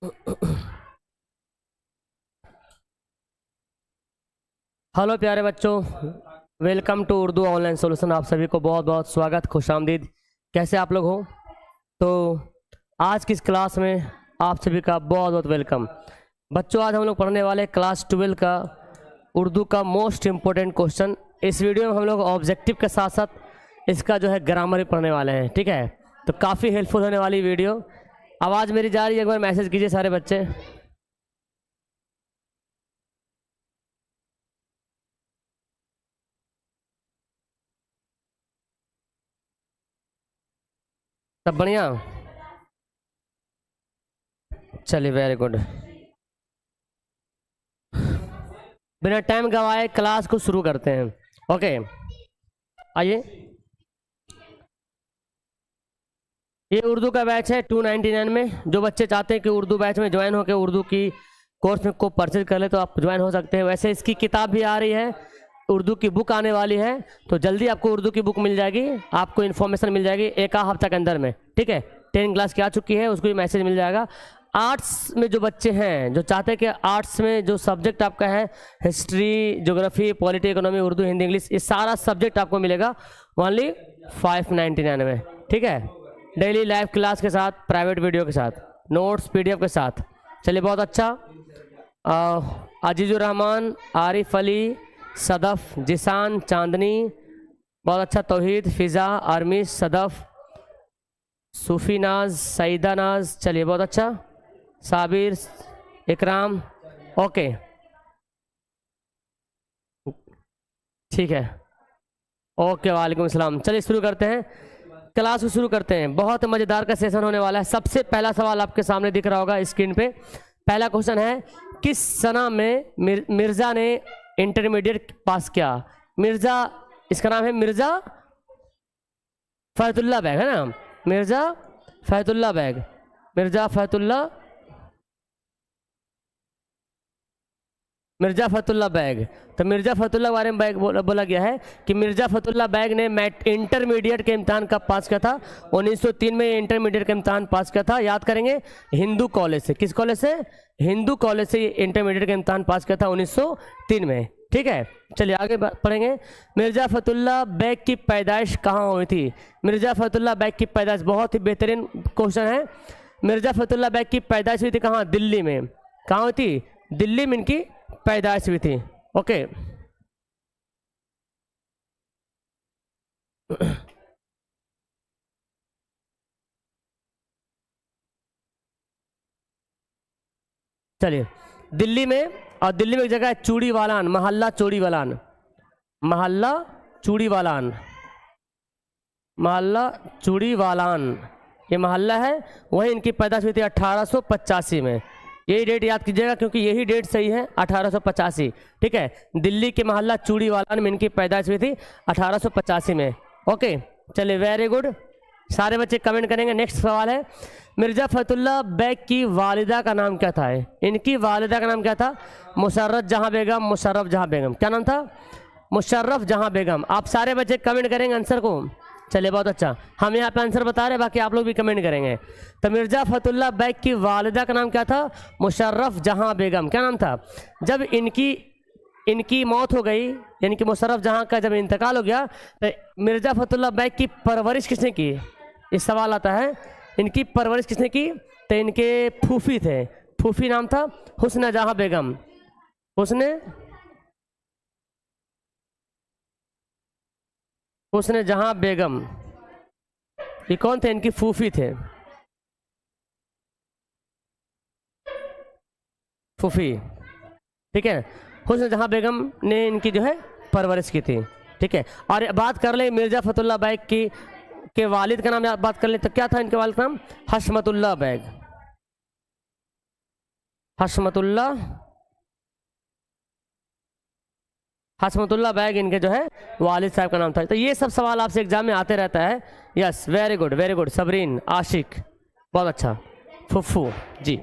Hello प्यारे बच्चों, welcome to Urdu online solution. आप सभी को बहुत बहुत स्वागत, खुशामदीद। कैसे आप लोग हो? तो आज की इस क्लास में आप सभी का बहुत बहुत वेलकम। बच्चों, आज हम लोग पढ़ने वाले क्लास 12 का उर्दू का मोस्ट इम्पोर्टेंट क्वेश्चन। इस वीडियो में हम लोग ऑब्जेक्टिव के साथ साथ इसका जो है ग्रामर भी पढ़ने वाले हैं। ठीक है, तो काफ़ी हेल्पफुल होने वाली वीडियो। आवाज़ मेरी जा रही है? एक बार मैसेज कीजिए सारे बच्चे। सब बढ़िया? चलिए, वेरी गुड। बिना टाइम गवाए क्लास को शुरू करते हैं। ओके, आइए। ये उर्दू का बैच है 299 में। जो बच्चे चाहते हैं कि उर्दू बैच में ज्वाइन होकर उर्दू की कोर्स में को परचेज कर ले तो आप ज्वाइन हो सकते हैं। वैसे इसकी किताब भी आ रही है, उर्दू की बुक आने वाली है, तो जल्दी आपको उर्दू की बुक मिल जाएगी, आपको इन्फॉर्मेशन मिल जाएगी एक आध हफ्ते के अंदर में। ठीक है, 10 क्लास की आ चुकी है, उसको भी मैसेज मिल जाएगा। आर्ट्स में जो बच्चे हैं, जो चाहते हैं कि आर्ट्स में जो सब्जेक्ट आपका है history, geography, polity, economy, Urdu, Hindi, English, ये सारा सब्जेक्ट आपको मिलेगा ओनली 599 में। ठीक है, डेली लाइव क्लास के साथ, प्राइवेट वीडियो के साथ, नोट्स PDF के साथ। चलिए, बहुत अच्छा। अजीजुर रहमान, आरिफ अली, सदफ, जिसान, चांदनी, बहुत अच्छा। तौहीद, फिज़ा, आर्मिश, सदफ, सूफी नाज, सईदा नाज, चलिए बहुत अच्छा। साबिर, इकराम, ओके ठीक है, ओके, वालेकुम अस्सलाम। चलिए शुरू करते हैं, क्लास को शुरू करते हैं। बहुत मज़ेदार का सेशन होने वाला है। सबसे पहला सवाल आपके सामने दिख रहा होगा स्क्रीन पे। पहला क्वेश्चन है, किस सना में मिर्ज़ा ने इंटरमीडिएट पास किया? मिर्ज़ा, इसका नाम है मिर्ज़ा फ़ैतुल्लाह बैग, है ना? मिर्ज़ा फ़ैतुल्लाह बैग, मिर्ज़ा फ़ैतुल्लाह बैग। तो मिर्ज़ा फ़ैतुल्लाह के बारे में बोला गया है कि मिर्ज़ा फ़ैतुल्लाह बैग ने इंटरमीडिएट के इम्तहान कब पास किया था? 1903 में इंटरमीडिएट का इम्तहान पास किया था। याद करेंगे, हिंदू कॉलेज से। किस कॉलेज से? हिंदू कॉलेज से इंटरमीडिएट का इम्तहान पास किया था 1903 में। ठीक है, चलिए आगे पढ़ेंगे। मिर्ज़ा फ़ैतुल्लाह बैग की पैदाइश कहाँ हुई थी? मिर्ज़ा फ़ैतुल्लाह बैग की पैदाइश, बहुत ही बेहतरीन क्वेश्चन है। मिर्ज़ा फ़ैतुल्लाह बैग की पैदाइश हुई थी कहाँ? दिल्ली में। कहाँ हुई थी? दिल्ली में इनकी पैदाइश हुई थी। ओके, चलिए दिल्ली में, और दिल्ली में एक जगह है चूड़ीवालान, मोहल्ला चूड़ीवालान, मोहल्ला चूड़ीवालान, मोहल्ला चूड़ीवालान, ये मोहल्ला है, वहीं इनकी पैदाइश हुई थी 1885 में। यही डेट याद कीजिएगा क्योंकि यही डेट सही है, 1885। ठीक है, दिल्ली के मोहल्ला चूड़ीवालान में इनकी पैदाइश हुई थी 1885 में। ओके, चलिए वेरी गुड, सारे बच्चे कमेंट करेंगे। नेक्स्ट सवाल है, मिर्ज़ा फ़ैतुल्लाह बैग की वालिदा का नाम क्या था? इनकी वालिदा का नाम क्या था? मुशर्रफ जहाँ बेगम, मुशर्रफ जहाँ बेगम। क्या नाम था? मुशर्रफ जहाँ बेगम। आप सारे बच्चे कमेंट करेंगे आंसर को। चलिए बहुत अच्छा, हम यहाँ पे आंसर बता रहे हैं, बाकी आप लोग भी कमेंट करेंगे। तो मिर्ज़ा फ़ैतुल्लाह बैग की वालिदा का नाम क्या था? मुशर्रफ जहाँ बेगम। क्या नाम था? जब इनकी मौत हो गई, यानी कि मुशर्रफ जहाँ का जब इंतकाल हो गया, तो मिर्ज़ा फ़ैतुल्लाह बैग की परवरिश किसने की? इस सवाल आता है, इनकी परवरिश किसने की? तो इनके फूफी थे, फूफी नाम था हुस्न जहाँ बेगम। हुस्न जहाँ बेगम, ये कौन थे? इनकी फूफी थे, फूफी। ठीक है, हुस्न जहाँ बेगम ने इनकी जो है परवरिश की थी। ठीक है, और बात कर ले मिर्ज़ा फ़ैतुल्लाह बैग की के वालिद का नाम बात कर ले, तो क्या था इनके वालिद का नाम? हशमतुल्लाह बैग, हशमतुल्लाह बैग इनके जो है वालिद साहब का नाम था। तो ये सब सवाल आपसे एग्जाम में आते रहता है। Yes, very good very good. Sabreen, Ashiq, बहुत अच्छा। फुफ्फू जी,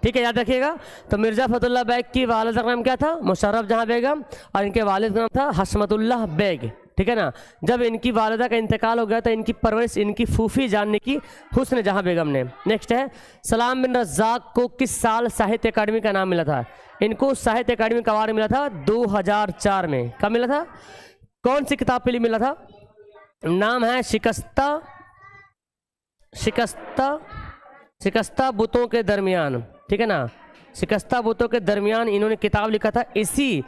ठीक है, याद रखिएगा। तो मिर्ज़ा फ़ैतुल्लाह बैग की वालिदा का नाम क्या था? मुशर्रफ जहाँ बेगम, और इनके वालिद का नाम था हशमतुल्लाह बैग। ठीक है ना। जब इनकी वालिदा का इंतकाल हो गया तो इनकी परवरिश इनकी फूफी जानने की हुस्न जहां बेगम ने। नेक्स्ट है, सलाम बिन रज़ाक को किस साल साहित्य अकादमी का नाम मिला था? इनको साहित्य अकादमी का अवार्ड मिला था 2004 में। कब मिला था? कौन सी किताब के लिए मिला था? नाम है शिकस्ता बुतों के दरमियान, ठीक है ना। शिकस्ता बुतों के दरमियान इन्होंने किताब लिखा था, इसी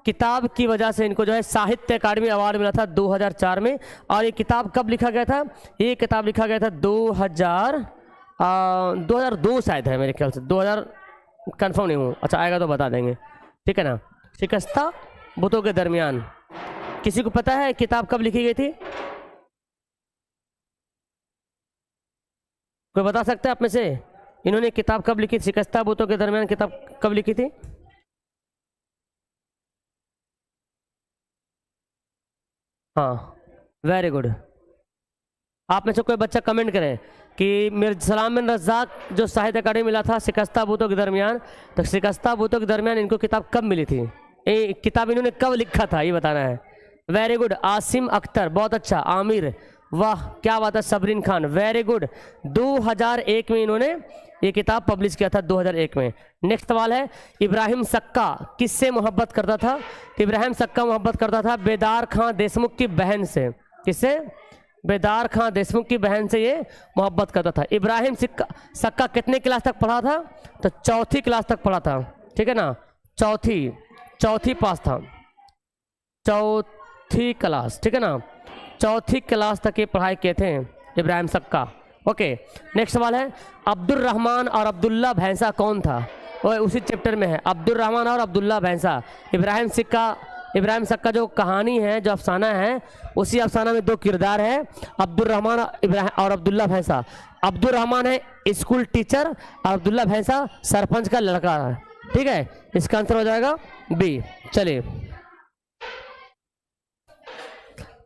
किताब की वजह से इनको जो है साहित्य अकादमी अवार्ड मिला था 2004 में। और ये किताब कब लिखा गया था? ये किताब लिखा गया था 2002 शायद है मेरे ख्याल से, 2000 कंफर्म नहीं हूँ। अच्छा आएगा तो बता देंगे, ठीक है ना। शिकस्ता बुतों के दरमियान, किसी को पता है किताब कब लिखी गई थी? कोई बता सकता है आप में से? इन्होंने किताब कब लिखी? शिकस्ता बुतों के दरमियान किताब कब लिखी थी? हाँ, वेरी गुड। आप में से कोई बच्चा कमेंट करे कि मिर्ज़ा सलाम बिन रज़ाक जो साहित्य अकादमी मिला था शिकस्ता बुतों के दरमियान, तो शिकस्ता बुतों के दरमियान इनको किताब कब मिली थी? ये किताब इन्होंने कब लिखा था ये बताना है। Very good. आसिम अख्तर, बहुत अच्छा। आमिर, वाह क्या बात है। सबरीन खान, वेरी गुड। 2001 में इन्होंने ये किताब पब्लिश किया था, 2001 में। नेक्स्ट सवाल है, इब्राहिम सक्का किससे मोहब्बत करता था? इब्राहिम सक्का मोहब्बत करता था बेदार खां देशमुख की बहन से। किससे? बेदार खां देशमुख की बहन से ये मोहब्बत करता था। इब्राहिम सक्का कितने क्लास तक पढ़ा था? तो चौथी क्लास तक पढ़ा था, ठीक है ना। चौथी पास था, चौथी क्लास, ठीक है ना। चौथी क्लास तक ये पढ़ाई किए थे इब्राहिम सक्का। ओके, नेक्स्ट सवाल है, अब्दुल रहमान और अब्दुल्ला भैंसा कौन था? वो उसी चैप्टर में है, अब्दुल रहमान और अब्दुल्ला भैंसा। इब्राहिम सक्का जो कहानी है, जो अफसाना है, उसी अफसाना में दो किरदार है, अब्दुल रहमान और अब्दुल्ला भैंसा। अब्दुल रहमान है स्कूल टीचर और अब्दुल्ला भैंसा सरपंच का लड़का है, ठीक है। इसका आंसर हो जाएगा बी। चलिए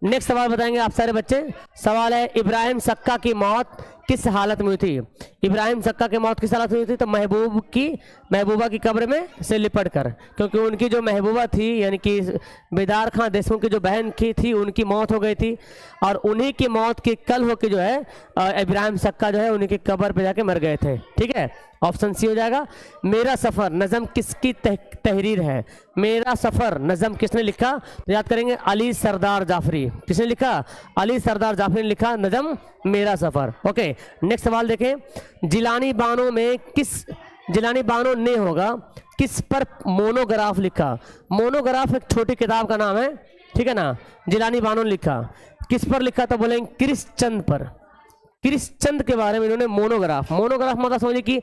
नेक्स्ट सवाल बताएंगे आप सारे बच्चे। सवाल है, इब्राहिम सक्का की मौत किस हालत में हुई थी? इब्राहिम सक्का की मौत किस हालत में हुई थी? तो महबूबा की कब्र में से लिपट कर, क्योंकि उनकी जो महबूबा थी यानी कि बेदार खां देशमुख की जो बहन की थी उनकी मौत हो गई थी, और उन्हीं की मौत की कल होकर जो है इब्राहिम सक्का जो है उन्हीं की कब्र पे जाके मर गए थे, ठीक है। ऑप्शन सी हो जाएगा। मेरा सफ़र नज़म किसकी तहरीर है? मेरा सफ़र नज़म किसने लिखा? तो याद करेंगे अली सरदार जाफरी। किसने लिखा? अली सरदार जाफरी ने लिखा नज़म मेरा सफ़र। ओके, नेक्स्ट सवाल देखें, जिलानी बानो ने होगा किस पर मोनोग्राफ लिखा? मोनोग्राफ एक छोटी किताब का नाम है, ठीक है ना। जिलानी बानो ने लिखा, किस पर लिखा? तो बोलेंगे कृष्णचंद पर। कृष्णचंद के बारे में इन्होंने मोनोग्राफ मतलब समझिए कि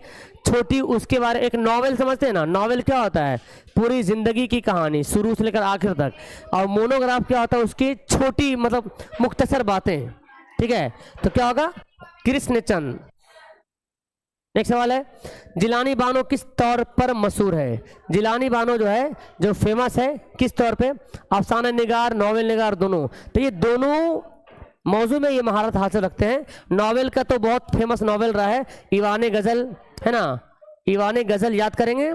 छोटी, उसके बारे एक नॉवेल समझते हैं ना। नॉवेल क्या होता है? पूरी जिंदगी की कहानी शुरू से लेकर आखिर तक। और मोनोग्राफ क्या होता है? उसकी छोटी मतलब मुख्तसर बातें, ठीक है। तो क्या होगा? कृष्णचंद। नेक्स्ट सवाल है, जिलानी बानो किस तौर पर मशहूर है? जिलानी बानो जो है जो फेमस है किस तौर पे? अफसाना निगार, नॉवेल निगार, दोनों। तो ये दोनों मौजू में ये महारत हासिल रखते हैं। नॉवेल का तो बहुत फेमस नॉवेल रहा है ईवान गज़ल, है ना। ईवान गज़ल याद करेंगे,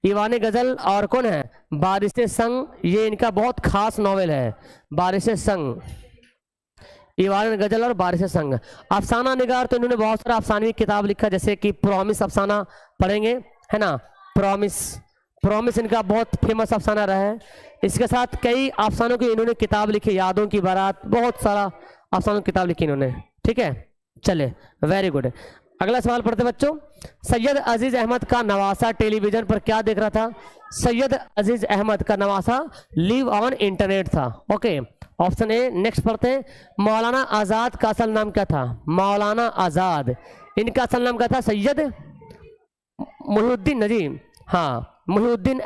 ईवान गज़ल। और कौन है? बारिश संग, ये इनका बहुत खास नॉवेल है, बारिश संग। ईवान गज़ल और बारिश संग। अफसाना निगार तो इन्होंने बहुत सारा अफसानी किताब लिखा, जैसे कि प्रॉमिस अफसाना पढ़ेंगे, है ना। प्रॉमिस इनका बहुत फेमस अफसाना रहा है। इसके साथ कई अफसानों की इन्होंने किताब लिखी, यादों की बारात, बहुत सारा अफसानों की किताब लिखी इन्होंने, ठीक है। चले, वेरी गुड। अगला सवाल पढ़ते बच्चों। सैयद अजीज अहमद का नवासा टेलीविजन पर क्या देख रहा था? सैयद अजीज अहमद का नवासा लिव ऑन इंटरनेट था। Okay, option A. नेक्स्ट पढ़ते हैं, मौलाना आज़ाद का असल नाम क्या था? मौलाना आज़ाद, इनका असल नाम क्या था? सैयद मुहीउद्दीन नजीम, हाँ मुहीउद्दीन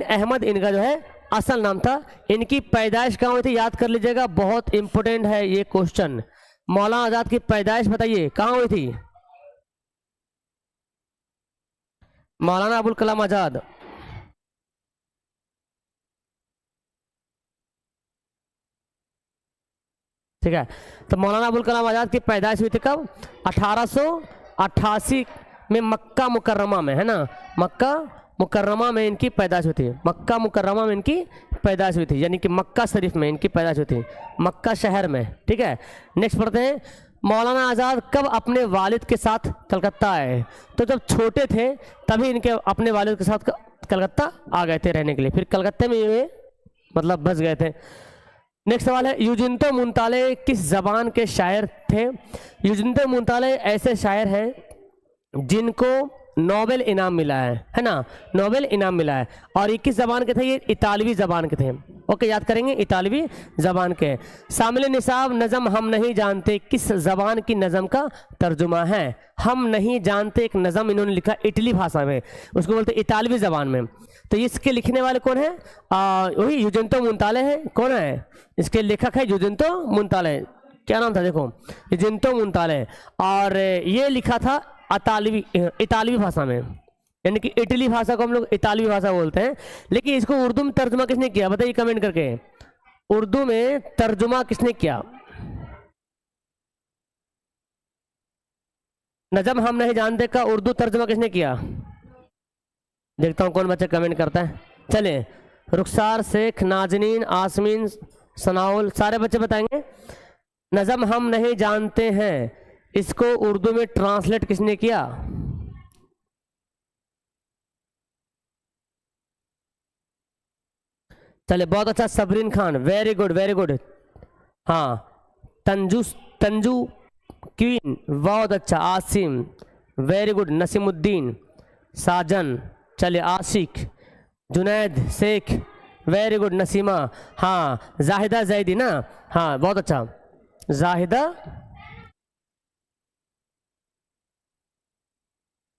अहमद इनका जो है असल नाम था। इनकी पैदाइश कहाँ हुई थी? याद कर लीजिएगा, बहुत इंपॉर्टेंट है ये क्वेश्चन। मौलाना आज़ाद की पैदाइश बताइए कहाँ हुई थी? मौलाना अबुल कलाम आज़ाद, ठीक है। तो मौलाना अबुल कलाम आज़ाद की पैदाइश हुई थी कब? 1888 में मक्का मुकर्रमा में, है ना। मक्का मुकर्रमा में इनकी पैदाइश हुई थी, मक्का मुकर्रमा में इनकी पैदाइश हुई थी, यानी कि मक्का शरीफ में इनकी पैदाइश हुई थी, मक्का शहर में। ठीक है, नेक्स्ट पढ़ते हैं, मौलाना आज़ाद कब अपने वालिद के साथ कलकत्ता आए? तो जब छोटे थे तभी इनके अपने वालिद के साथ कलकत्ता आ गए थे रहने के लिए, फिर कलकत्ते में ये मतलब बस गए थे। नेक्स्ट सवाल है, यूजिन्तो मुंताले किस जबान के शायर थे? यूजिन्तो मुंताले ऐसे शायर हैं जिनको नोबेल इनाम मिला है ना, नोबेल इनाम मिला है। और ये किस जबान के थे? ये इतालवी जबान के थे। ओके, याद करेंगे, इतालवी जबान के। शामिल निसाब नज़म हम नहीं जानते किस जबान की नज़म का तर्जुमा है? हम नहीं जानते एक नज़म इन्होंने लिखा इटली भाषा में, उसको बोलते इतालवी जबान में। तो इसके लिखने वाले कौन है? वही यूजिन्तो मुंताले हैं। कौन है इसके लेखक? है यूजिन्तो मुंताले। क्या नाम था? देखो, यूजिन्तो मुंताले। और ये लिखा था इतालवी भाषा में, यानी कि इटली भाषा को हम लोग इतालवी भाषा बोलते हैं। लेकिन इसको उर्दू में तर्जुमा किसने किया? बताइए कमेंट करके, उर्दू में तर्जुमा किसने किया? नजम हम नहीं जानते का उर्दू तर्जुमा किसने किया? देखता हूँ कौन बच्चा कमेंट करता है। चले, रुखसार शेख, नाजनीन, आसमीन, सनाउल, सारे बच्चे बताएंगे। नजम हम नहीं जानते हैं, इसको उर्दू में ट्रांसलेट किसने किया? चले, बहुत अच्छा, Sabreen Khan, very good very good. हाँ, तंजू क्वीन, बहुत अच्छा। Asim, very good. नसीमुद्दीन, साजन, चले, आशिक, जुनैद शेख, वेरी गुड। नसीमा, हाँ, जाहिदा जैदी ना, हाँ बहुत अच्छा, जाहिदा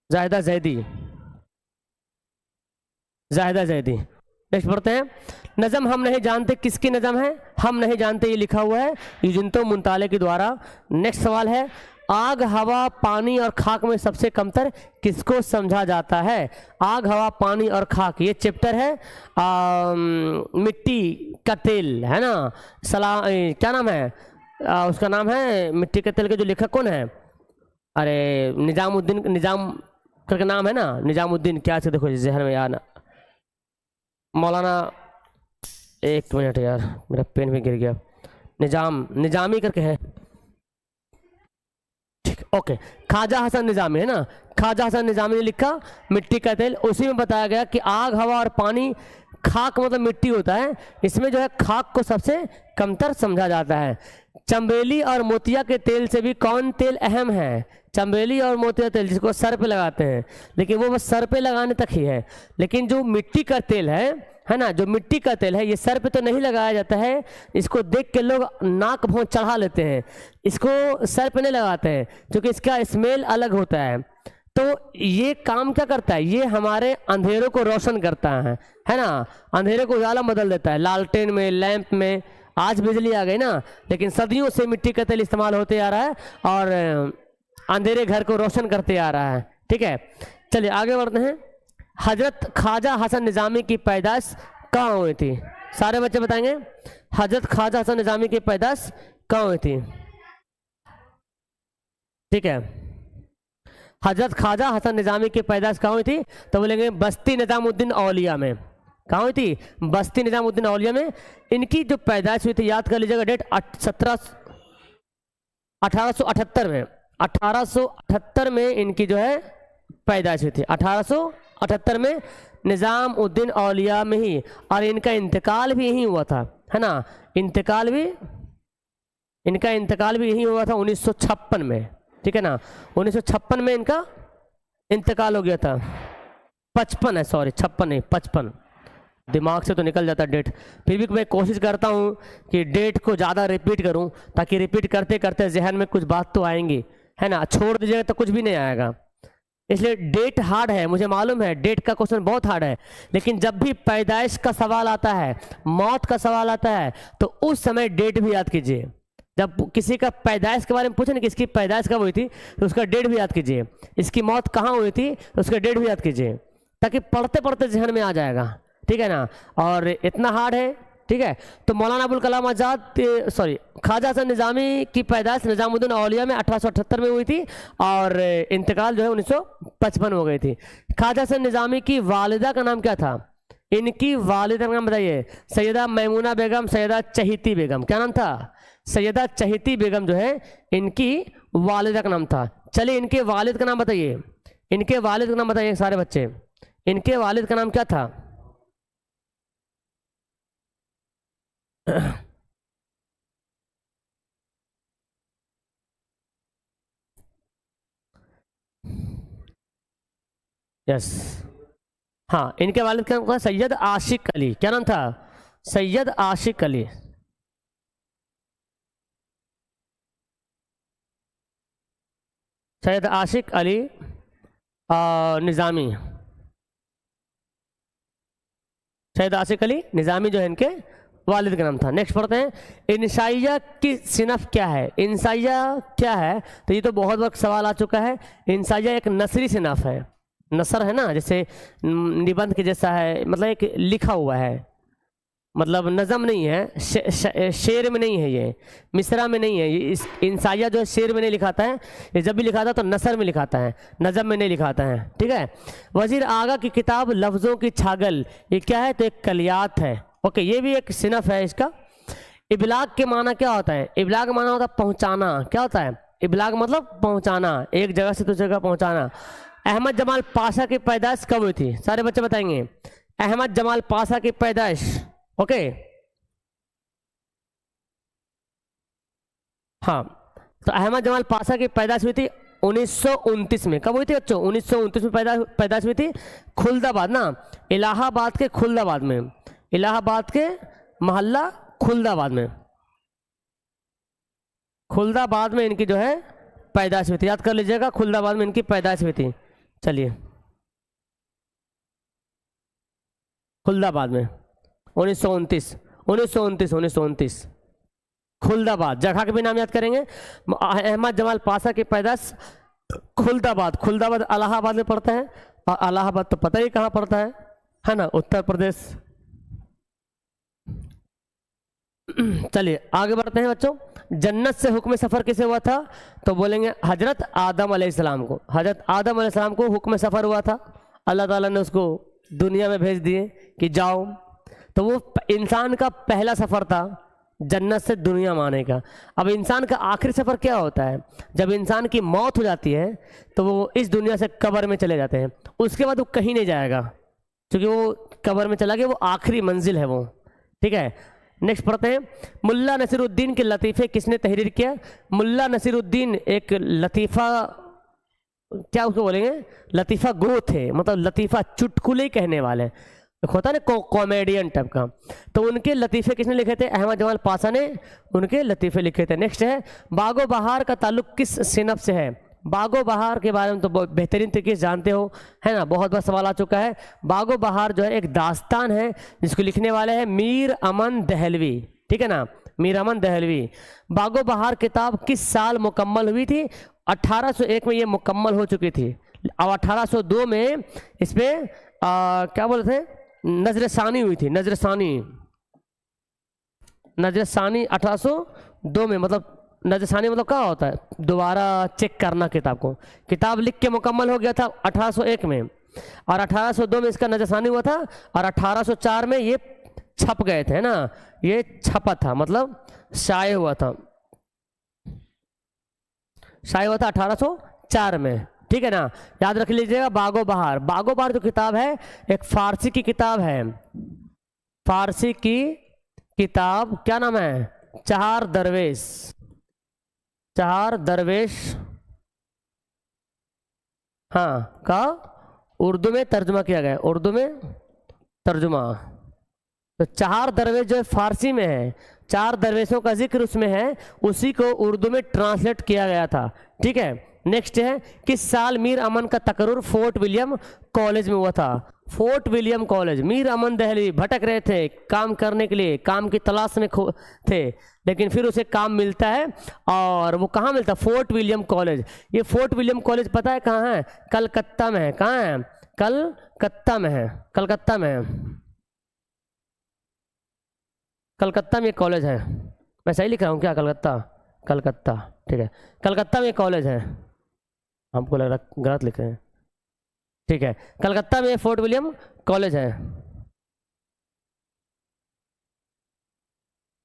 जैदी, जाहिदा जैदी। नेक्स्ट पढ़ते हैं, नज़म हम नहीं जानते किसकी नज़म है? हम नहीं जानते, ये लिखा हुआ है यूजिन्तो मुंताले के द्वारा। नेक्स्ट सवाल है, आग, हवा, पानी और खाक में सबसे कमतर किसको समझा जाता है? आग, हवा, पानी और खाक, ये चैप्टर है मिट्टी का तेल, है ना। क्या नाम है उसका? नाम है मिट्टी का तेल के जो लेखक कौन है? अरे निजाम करके नाम है ना, निजामुद्दीन, क्या से देखो जहर में यार, मौलाना, एक मिनट यार मेरा पेन भी गिर गया, निजामी करके है, ठीक, ओके। ख्वाजा हसन निजामी है ना, ख्वाजा हसन निजामी ने लिखा मिट्टी का तेल। उसी में बताया गया कि आग, हवा और पानी, खाक मतलब मिट्टी होता है, इसमें जो है खाक को सबसे कमतर समझा जाता है। चंबेली और मोतिया के तेल से भी कौन तेल अहम है? चंबेली और मोतिया तेल जिसको सर पे लगाते हैं, लेकिन वो बस सर पे लगाने तक ही है। लेकिन जो मिट्टी का तेल है ना, जो मिट्टी का तेल है, ये सर पे तो नहीं लगाया जाता है, इसको देख के लोग नाक भौं चढ़ा लेते हैं, इसको सर पे नहीं लगाते हैं क्योंकि इसका स्मेल अलग होता है। तो ये काम क्या करता है? ये हमारे अंधेरों को रोशन करता है ना, अंधेरे को उजाला बदल देता है। लालटेन में, लैंप में, आज बिजली आ गई ना, लेकिन सदियों से मिट्टी का तेल इस्तेमाल होते आ रहा है और अंधेरे घर को रोशन करते आ रहा है। ठीक है, चलिए आगे बढ़ते हैं। हजरत ख्वाजा हसन निजामी की पैदाइश कहाँ हुई थी? सारे बच्चे बताएंगे, हजरत ख्वाजा हसन निजामी की पैदाइश कहाँ हुई थी? ठीक है, हजरत ख्वाजा हसन निजामी की पैदाइश कहाँ हुई थी? तो बोलेंगे बस्ती निजामुद्दीन औलिया में। कहाँ हुई थी? बस्ती निजामुद्दीन औलिया में। इनकी जो पैदाइश हुई थी, याद कर लीजिएगा डेट, 1878 में, 1878 में इनकी जो है पैदाइश हुई थी, 1878 में निज़ामुद्दीन औलिया में ही। और इनका इंतकाल भी यहीं हुआ था, है ना, इनका इंतकाल भी यहीं हुआ था 1956 में। ठीक है ना, 1956 में इनका इंतकाल हो गया था। 55 है, सॉरी 56 नहीं 55, दिमाग से तो निकल जाता डेट, फिर भी मैं कोशिश करता हूँ कि डेट को ज़्यादा रिपीट करूँ ताकि रिपीट करते करते जहन में कुछ बात तो आएंगी, है ना। छोड़ दीजिएगा तो कुछ भी नहीं आएगा, इसलिए डेट हार्ड है, मुझे मालूम है डेट का क्वेश्चन बहुत हार्ड है। लेकिन जब भी पैदाइश का सवाल आता है, मौत का सवाल आता है, तो उस समय डेट भी याद कीजिए। जब किसी का पैदाइश के बारे में पूछे ना कि इसकी पैदाइश कब हुई थी, तो उसका डेट भी याद कीजिए। इसकी मौत कहाँ हुई थी, तो उसका डेट भी याद कीजिए, ताकि पढ़ते पढ़ते जहन में आ जाएगा। ठीक है ना, और इतना हार्ड है। ठीक है, तो मौलाना अबुल कलाम आज़ाद, सॉरी, ख्वाजा हसन निज़ामी की पैदाइश निज़ामुद्दीन औलिया में 1878 में हुई थी और इंतकाल जो है 1955 हो गई थी। ख्वाजा हसन निज़ामी की वालिदा का नाम क्या था? इनकी वालिदा का नाम बताइए। सैयदा मैमूना बेगम, सैयदा चहीती बेगम, क्या नाम था? सैयदा चहीती बेगम जो है इनकी वालिदा का नाम था। चलिए इनके वालिद का नाम बताइए, इनके वालिद का नाम बताइए सारे बच्चे, इनके वालिद का नाम क्या था? यस, हाँ, इनके वालिद का नाम था सैयद आशिक अली। क्या नाम था? सैयद आशिक अली। सैयद आशिक अली निज़ामी, सैयद आशिक अली निज़ामी जो है इनके वालिद का नाम था। नेक्स्ट पढ़ते हैं, इंसाइया की सिनफ क्या है? इंसाइया क्या है? तो ये तो बहुत वक्त सवाल आ चुका है। इंसाइया एक नसरी सिनफ है। नसर है ना, जैसे निबंध के जैसा है, मतलब एक लिखा हुआ है, मतलब नज़म नहीं है, शेर में नहीं है, ये मिसरा में नहीं है। ये इस इंसाइया जो है शेर में नहीं लिखाता है, ये जब भी लिखाता है तो नसर में लिखाता है, नज़म में नहीं लिखाता है। ठीक है। वजीर आगा की किताब लफ्ज़ों की छागल, ये क्या है? तो एक कलियात है। ओके, ये भी एक सिनफ है इसका। इबलाग के माना क्या होता है? इबलाग का माना होता है पहुँचाना। क्या होता है? इबलाग मतलब पहुँचाना, एक जगह से दूसरी जगह पहुँचाना। अहमद जमाल पाशा की पैदाइश कब हुई थी? सारे बच्चे बताएंगे। अहमद जमाल पाशा की पैदाइश, ओके, हाँ, तो अहमद जमाल पाशा की पैदाइश हुई थी 1929 में। कब हुई थी बच्चों? 1929 में पैदाइश हुई थी। खुलदाबाद ना, इलाहाबाद के खुलदाबाद में, इलाहाबाद के मोहल्ला खुलदाबाद में, खुलदाबाद में इनकी जो है पैदाइश हुई थी। याद कर लीजिएगा, खुलदाबाद में इनकी पैदाइश हुई थी। चलिए, खुलदाबाद में 1929 खुलदाबाद, जगह के भी नाम याद करेंगे। अहमद जमाल पाशा की पैदाइश खुलदाबाद, खुलदाबाद इलाहाबाद में पड़ता है, और इलाहाबाद तो पता ही कहाँ पड़ता है ना, उत्तर प्रदेश। चलिए आगे बढ़ते हैं बच्चों। जन्नत से हुक्म सफ़र किसे हुआ था? तो बोलेंगे हजरत आदम अलैहिस्सलाम को। हजरत आदम अलैहिस्सलाम को हुक्म सफ़र हुआ था, अल्लाह ताला ने उसको दुनिया में भेज दिए कि जाओ। तो वो इंसान का पहला सफ़र था जन्नत से दुनिया में आने का। अब इंसान का आखिरी सफ़र क्या होता है? जब इंसान की मौत हो जाती है तो वो इस दुनिया से कब्र में चले जाते हैं, उसके बाद वो कहीं नहीं जाएगा, क्योंकि वो कब्र में चला गया, वो आखिरी मंजिल है वो। ठीक है। नेक्स्ट पढ़ते हैं, मुल्ला नसीरुद्दीन के लतीफ़े किसने तहरीर किया? मुल्ला नसीरुद्दीन एक लतीफ़ा, क्या उसको बोलेंगे, लतीफ़ा गो थे, मतलब लतीफ़ा चुटकुले कहने वाले, होता है ना कॉमेडियन टाइप का। तो उनके लतीफ़े किसने लिखे थे? अहमद जमाल पाशा ने उनके लतीफ़े लिखे थे। नेक्स्ट है, बागो बहार का ताल्लुक किस सिनफ से है? बागो बहार के बारे में तो बेहतरीन तरीके से जानते हो, है ना, बहुत बार सवाल आ चुका है। बागो बहार जो है एक दास्तान है जिसको लिखने वाले हैं मीर अमन दहलवी। ठीक है ना, मीर अमन दहलवी। बागो बहार किताब किस साल मुकम्मल हुई थी? 1801 में ये मुकम्मल हो चुकी थी। अब 1802 में इस पर क्या बोलते थे, नजर सानी हुई थी। नजर सानी 1802 में, मतलब नजर सानी मतलब क्या होता है? दोबारा चेक करना किताब को। किताब लिख के मुकम्मल हो गया था 1801 में, और 1802 में इसका नजर सानी हुआ था, और 1804 में ये छप गए थे ना, ये छपा था, मतलब शाये हुआ था, शाये हुआ था 1804 में। ठीक है ना, याद रख लीजिएगा। बागो बहार, बागो बहार जो किताब है एक फारसी की किताब है, फारसी की किताब, क्या नाम है? चार दरवेश, चार दरवेश, हाँ, का उर्दू में तर्जुमा किया गया, उर्दू में तर्जुमा। तो चार दरवेश जो है फारसी में है, चार दरवेशों का जिक्र उसमें है, उसी को उर्दू में ट्रांसलेट किया गया था। ठीक है। नेक्स्ट है, किस साल मीर अमन का तकर्रुर फोर्ट विलियम कॉलेज में हुआ था? फोर्ट विलियम कॉलेज, मीर अमन दहलवी भटक रहे थे काम करने के लिए, काम की तलाश में थे, लेकिन फिर उसे काम मिलता है, और वो कहाँ मिलता है? Fort William college. ये फोर्ट विलियम कॉलेज पता है कहाँ है? कलकत्ता में है। कहाँ है? कलकत्ता में है, कलकत्ता में है, कलकत्ता में कॉलेज है। मैं सही लिख रहा हूँ क्या? कलकत्ता, कलकत्ता, ठीक है, कलकत्ता में कॉलेज है, हमको लग रहा गलत लिख रहे हैं। ठीक है, कलकत्ता में फोर्ट विलियम कॉलेज है।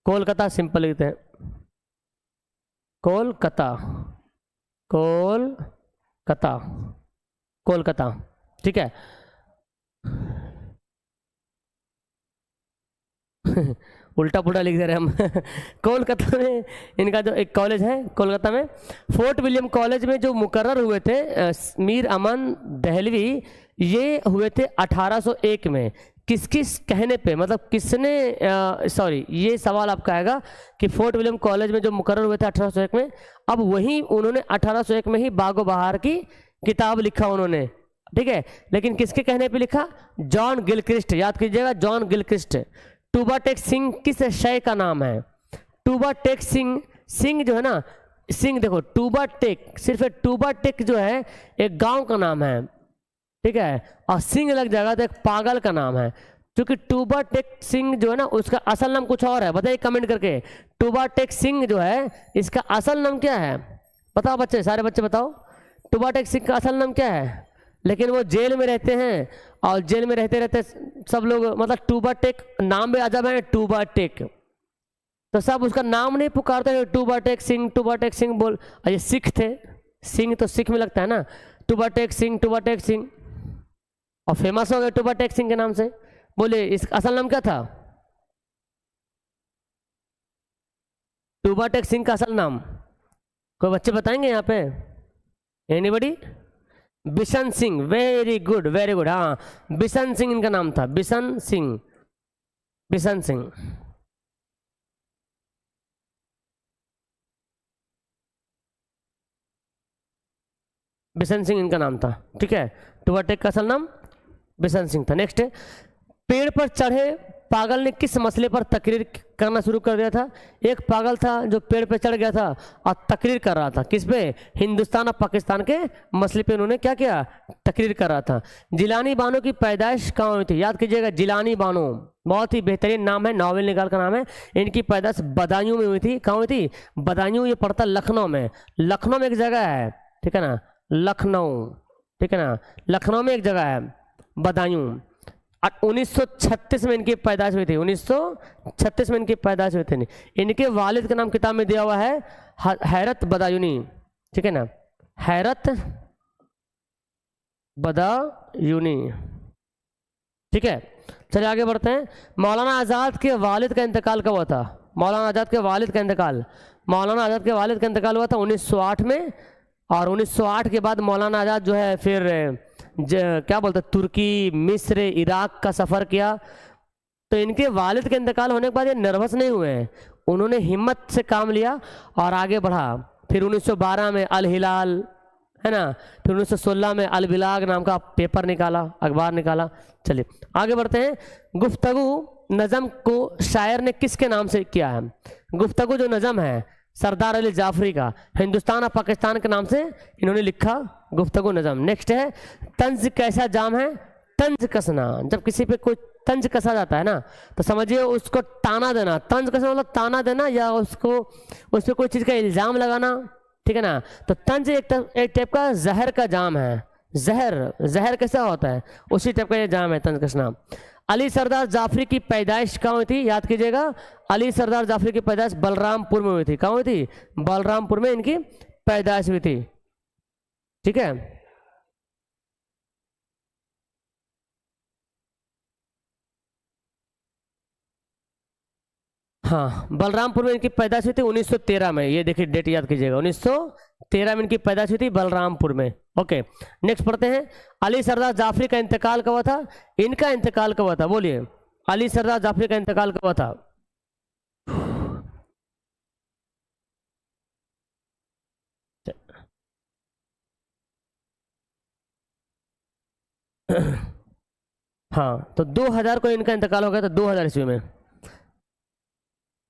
कोलकाता सिंपल लिखते हैं, कोलकाता, कोलकाता, कोलकाता, ठीक है। उल्टा पुल्टा लिख दे रहे हम। कोलकाता में इनका जो एक कॉलेज है कोलकाता में, फोर्ट विलियम कॉलेज में जो मुकर्रर हुए थे मीर अमन दहलवी, ये हुए थे 1801 में। किस किस कहने पे, मतलब किसने, सॉरी ये सवाल आपका आएगा कि फोर्ट विलियम कॉलेज में जो मुकर्रर हुए थे 1801 में, अब वही उन्होंने 1801 में ही बागो बहार की किताब लिखा उन्होंने, ठीक है। लेकिन किसके कहने पे लिखा? जॉन गिलक्रिस्ट, याद कीजिएगा जॉन गिलक्रिस्ट। टूबा टेक सिंह किस शय का नाम है? टूबा टेक सिंह, सिंह जो है ना, सिंह देखो टूबा टेक, सिर्फ टूबा टेक जो है एक गांव का नाम है, ठीक है, और सिंह लग जाएगा तो एक पागल का नाम है। क्योंकि टूबा टेक सिंह जो है ना उसका असल नाम कुछ और है, बताइए कमेंट करके। टूबा टेक सिंह जो है इसका असल नाम क्या है? बताओ बच्चे, सारे बच्चे बताओ, टूबा टेक सिंह का असल नाम क्या है? लेकिन वो जेल में रहते हैं और जेल में रहते रहते सब लोग, मतलब टूबा टेक नाम भी अजब है, टूबा टेक, तो सब उसका नाम नहीं पुकारते, टूबा टेक सिंह, टूबा टेक सिंह बोल। ये सिख थे, सिंह तो सिख में लगता है ना, टूबा टेक सिंह, टूबा टेक सिंह, और फेमस हो गए टूबा टेक सिंह के नाम से। बोले इसका असल नाम क्या था? टूबा टेक सिंह का असल नाम कोई बच्चे बताएंगे यहाँ पे? Anybody? Bishan Singh, very good very good, हाँ बिशन सिंह इनका नाम था, बिशन सिंह, बिशन सिंह। बिशन सिंह इनका नाम था, ठीक है। टूबा टेक का असल नाम बिशन सिंह था। नेक्स्ट, पेड़ पर चढ़े पागल ने किस मसले पर तकरीर करना शुरू कर दिया था? एक पागल था जो पेड़ पे चढ़ गया था और तकरीर कर रहा था, किस पे? हिंदुस्तान और पाकिस्तान के मसले पे उन्होंने क्या किया? तकरीर कर रहा था। जिलानी बानो की पैदाइश कहाँ हुई थी? याद कीजिएगा, जिलानी बानो बहुत ही बेहतरीन नाम है, नावल निगार का नाम है। इनकी पैदाइश बदायूं में हुई थी। कहाँ हुई थी? बदायूं, ये पड़ता लखनऊ में। लखनऊ में एक जगह है, ठीक है ना, लखनऊ, ठीक है ना, लखनऊ में एक जगह है बदायूं। 1936 में इनकी पैदाइश हुई थी, 1936 में इनकी पैदाइश हुई थी। इनके वालिद का नाम किताब में दिया हुआ है हैरत बदायूनी, ठीक है ना, हैरत बदायूनी, ठीक है। चलिए आगे बढ़ते हैं। मौलाना आज़ाद के वालिद का इंतकाल कब हुआ था? मौलाना आज़ाद के वालिद का इंतकाल, मौलाना आज़ाद के वालिद का इंतकाल हुआ था 1908 में। और 1908 के बाद मौलाना आज़ाद जो है फिर क्या बोलते हैं, तुर्की, मिस्र, इराक का सफ़र किया। तो इनके वालिद के इंतकाल होने के बाद ये नर्वस नहीं हुए हैं, उन्होंने हिम्मत से काम लिया और आगे बढ़ा। फिर 1912 में अल हिलाल, है ना, फिर 1916 में अल बिलाग नाम का पेपर निकाला, अखबार निकाला। चलिए आगे बढ़ते हैं। गुफ्तगू नज़म को शायर ने किसके नाम से किया है? गुफ्तगू जो नज़म है सरदार अली जाफरी का, हिंदुस्तान और पाकिस्तान के नाम से इन्होंने लिखा गुफ्तगू नज़म। नेक्स्ट है, तंज कैसा जाम है? तंज कसना, जब किसी पे कोई तंज कसा जाता है ना तो समझिए उसको ताना देना। तंज कसना मतलब ताना देना या उसको उस पर कोई चीज़ का इल्ज़ाम लगाना, ठीक है ना। तो तंज एक टाइप का जहर का जाम है। जहर कैसा होता है, उसी टाइप का ये जाम है तंज कसना। अली सरदार जाफरी की पैदाइश कहाँ हुई थी? याद कीजिएगा, अली सरदार जाफरी की पैदाइश बलरामपुर में हुई थी। कहाँ हुई थी? बलरामपुर में इनकी पैदाइश हुई थी, ठीक है। हाँ, बलरामपुर में इनकी पैदाइश हुई थी 1913 में। ये देखिए डेट याद कीजिएगा, 1913 में इनकी पैदाइश हुई थी बलरामपुर में। ओके, नेक्स्ट पढ़ते हैं। अली सरदार जाफरी का इंतकाल कब हुआ था? इनका इंतकाल कब हुआ था? बोलिए, अली सरदार जाफरी का इंतकाल कब हुआ था? हाँ, तो 2000 को इनका इंतकाल हो गया था, 2000 ईस्वी में।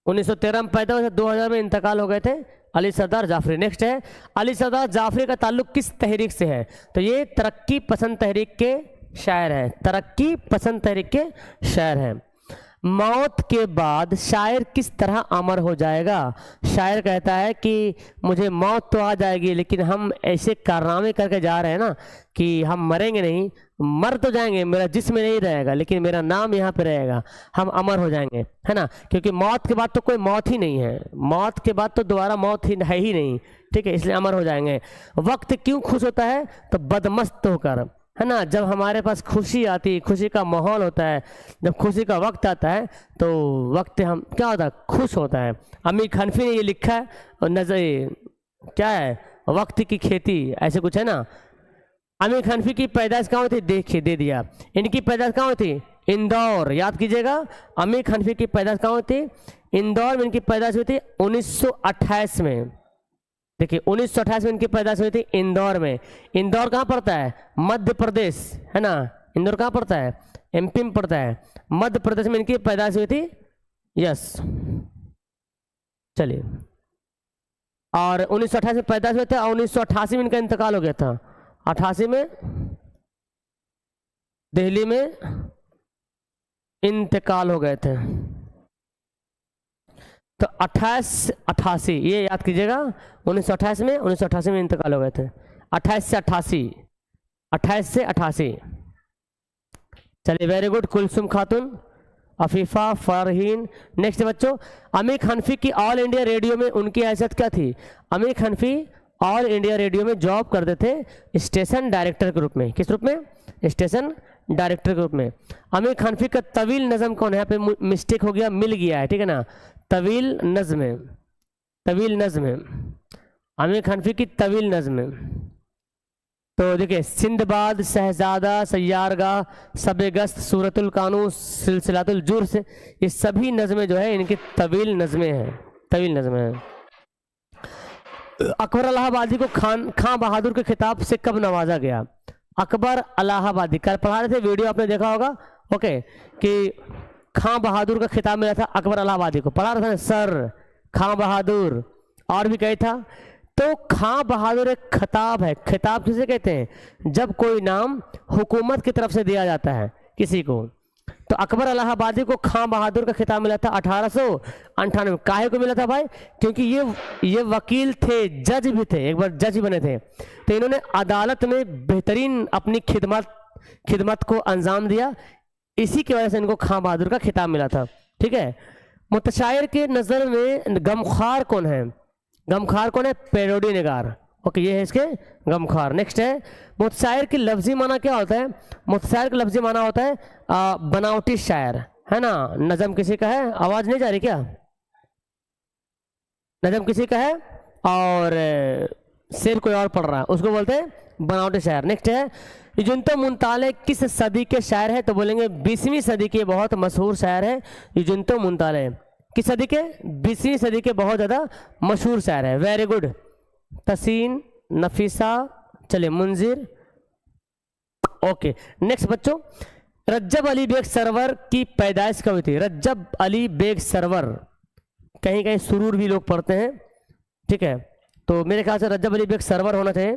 1913 में पैदा हुए थे, 2000 में इंतकाल हो गए थे अली सरदार जाफरी। नेक्स्ट है, अली सरदार जाफरी का ताल्लुक किस तहरीक से है? तो ये तरक्की पसंद तहरीक के शायर हैं, तरक्की पसंद तहरीक के शायर हैं। मौत के बाद शायर किस तरह अमर हो जाएगा। शायर कहता है कि मुझे मौत तो आ जाएगी लेकिन हम ऐसे कारनामे करके जा रहे हैं ना कि हम मरेंगे नहीं, मर तो जाएंगे, मेरा जिस्म नहीं रहेगा लेकिन मेरा नाम यहाँ पे रहेगा, हम अमर हो जाएंगे, है ना। क्योंकि मौत के बाद तो कोई मौत ही नहीं है, मौत के बाद तो दोबारा मौत ही है ही नहीं, ठीक है, इसलिए अमर हो जाएंगे। वक्त क्यों खुश होता है, तो बदमस्त होकर, है ना। जब हमारे पास खुशी आती है, खुशी का माहौल होता है, जब खुशी का वक्त आता है तो वक्त हम क्या होता है, खुश होता है। अमीर हनफी ने ये लिखा है, और नजर क्या है, वक्त की खेती, ऐसे कुछ है ना। अमीर हनफी की पैदाइश कहाँ हुई थी, देखिए दे दिया। इनकी पैदाइश कहाँ हुई थी, इंदौर, याद कीजिएगा। अमीर हनफी की पैदाइश कहाँ हुई थी, इंदौर में इनकी पैदाइश हुई थी 1928 में। देखिए 1928 में इनकी पैदाइश हुई थी इंदौर में। इंदौर कहाँ पड़ता है, मध्य प्रदेश, है ना। इंदौर कहाँ पड़ता है, एमपी में पड़ता है, मध्य प्रदेश में इनकी पैदाइश हुई थी, यस। चलिए, और 1928 में पैदाइश हुए थे और 1988 में इनका इंतकाल हो गया था। 88 में दिल्ली में इंतकाल हो गए थे। तो 88 ये याद कीजिएगा, 1928 में इंतकाल हो गए थे। 28 से 88। चलिए, वेरी गुड। कुलसुम खातून, अफीफा, फरहीन। नेक्स्ट बच्चों, अमीर हनफी की ऑल इंडिया रेडियो में उनकी हैसियत क्या थी। अमीर हनफी ऑल इंडिया रेडियो में जॉब करते थे स्टेशन डायरेक्टर के रूप में। किस रूप में, स्टेशन डायरेक्टर के रूप में। अमीर हनफी का तवील नज़म कौन है, यहाँ पे मिस्टेक हो गया, मिल गया है, ठीक है ना। तवील नज़्म, अमीर हनफी की तवील नज़्म। तो देखिए, सिंदबाद, शहजादा, सैयारगा, सबेगस्त, सूरतुल कानून, सिलसिलातुल जुर्स, ये सभी नज़में जो है इनकी तवील नज़में हैं। अकबर इलाहाबादी को खां बहादुर के खिताब से कब नवाजा गया। अकबर इलाहाबादी, कल पढ़ा रहे थे, वीडियो आपने देखा होगा, ओके, कि खां बहादुर का खिताब मिला था अकबर इलाहाबादी को, पढ़ा रहा था सर खां बहादुर, और भी कही था। तो खां बहादुर एक खिताब है। खिताब किसे कहते हैं, जब कोई नाम हुकूमत की तरफ से दिया जाता है किसी को। तो अकबर इलाहाबादी को खां बहादुर का खिताब मिला था 1898। काहे को मिला था भाई, क्योंकि ये वकील थे, जज भी थे, एक बार जज बने थे। तो इन्होंने अदालत में बेहतरीन अपनी खिदमत को अंजाम दिया, इसी की वजह से इनको खां बहादुर का खिताब मिला था, ठीक है। मुतशायर के नज़र में गमख्वार कौन है, पैरोडी निगार, ओके, ये है इसके गमख्वार। नेक्स्ट है, मुतशायर की लफ्जी माना क्या होता है। मुतशायर का लफ्जी माना होता है बनावटी शायर, है ना। नज़म किसी का है, आवाज़ नहीं जा रही क्या, नज़म किसी का है और शेर कोई और पढ़ रहा है, उसको बोलते हैं बनावटी शायर। नेक्स्ट है, युजुन्तो मुंताले किस सदी के शायर है, तो बोलेंगे 20वीं सदी के बहुत मशहूर शायर है युजुन्तो मुंताले। किस सदी के, 20वीं सदी के बहुत ज़्यादा मशहूर शायर है। Very good. तसीन, नफीसा, चले मुंजिर, ओके। नेक्स्ट बच्चों, रज्जब अली बेग सरवर की पैदाइश कब हुई थी। रज्जब अली बेग सरवर, कहीं कहीं सुरूर भी लोग पढ़ते हैं, ठीक है। तो मेरे ख्याल से रज्जब अली बेग सरवर होना चाहिए,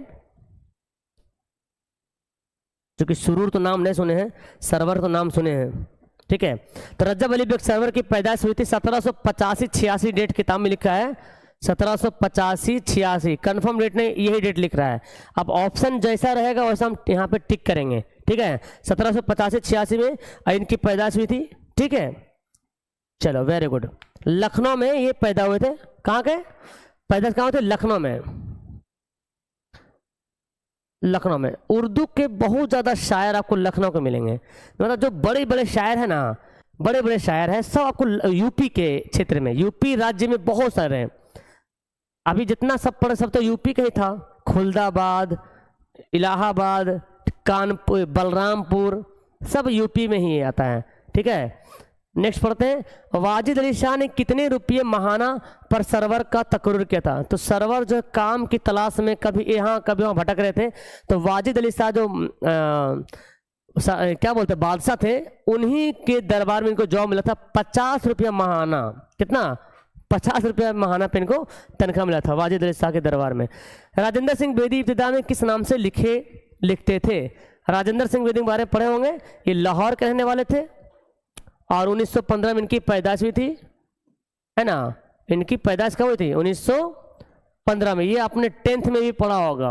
क्योंकि सुरूर तो नाम नहीं सुने हैं, सरवर तो नाम सुने हैं, ठीक है। तो रज्जब अली बेग सरवर की पैदाइश हुई थी 1785-86, डेट किताब में लिखा है 1785-86, कंफर्म डेट नहीं, यही डेट लिख रहा है। अब ऑप्शन जैसा रहेगा वैसा हम यहाँ पे टिक करेंगे, ठीक है। 1785-86 में इनकी पैदाइश हुई थी, ठीक है। चलो, वेरी गुड। लखनऊ में ये पैदा हुए थे, कहाँ के पैदाइश कहाँ हुए थे, लखनऊ में। लखनऊ में उर्दू के बहुत ज़्यादा शायर आपको लखनऊ के मिलेंगे। मतलब जो बड़े बड़े शायर हैं ना, बड़े बड़े शायर हैं, सब आपको यूपी के क्षेत्र में, यूपी राज्य में बहुत सारे हैं। अभी जितना सब पढ़े सब तो यूपी का ही था, खुलदाबाद, इलाहाबाद, कानपुर, बलरामपुर, सब यूपी में ही आता है, ठीक है। नेक्स्ट पढ़ते हैं, वाजिद अली शाह ने कितने रुपये माहाना पर सरवर का तकर्रुर किया था। तो सरवर जो काम की तलाश में कभी यहाँ कभी वहाँ भटक रहे थे, तो वाजिद अली शाह जो क्या बोलते बादशाह थे, उन्हीं के दरबार में इनको जॉब मिला था 50 रुपया माहाना। कितना, 50 रुपया माहाना पे इनको तनख्वाह मिला था वाजिद अली शाह के दरबार में। राजेंद्र सिंह बेदी इब्तिदा में किस नाम से लिखते थे। राजेंद्र सिंह बेदी के बारे में पढ़े होंगे, ये लाहौर के रहने वाले थे और 1915 में इनकी पैदाइश हुई थी, है ना। इनकी पैदाइश कब हुई थी? 1915 में। ये आपने 10th में भी पढ़ा होगा,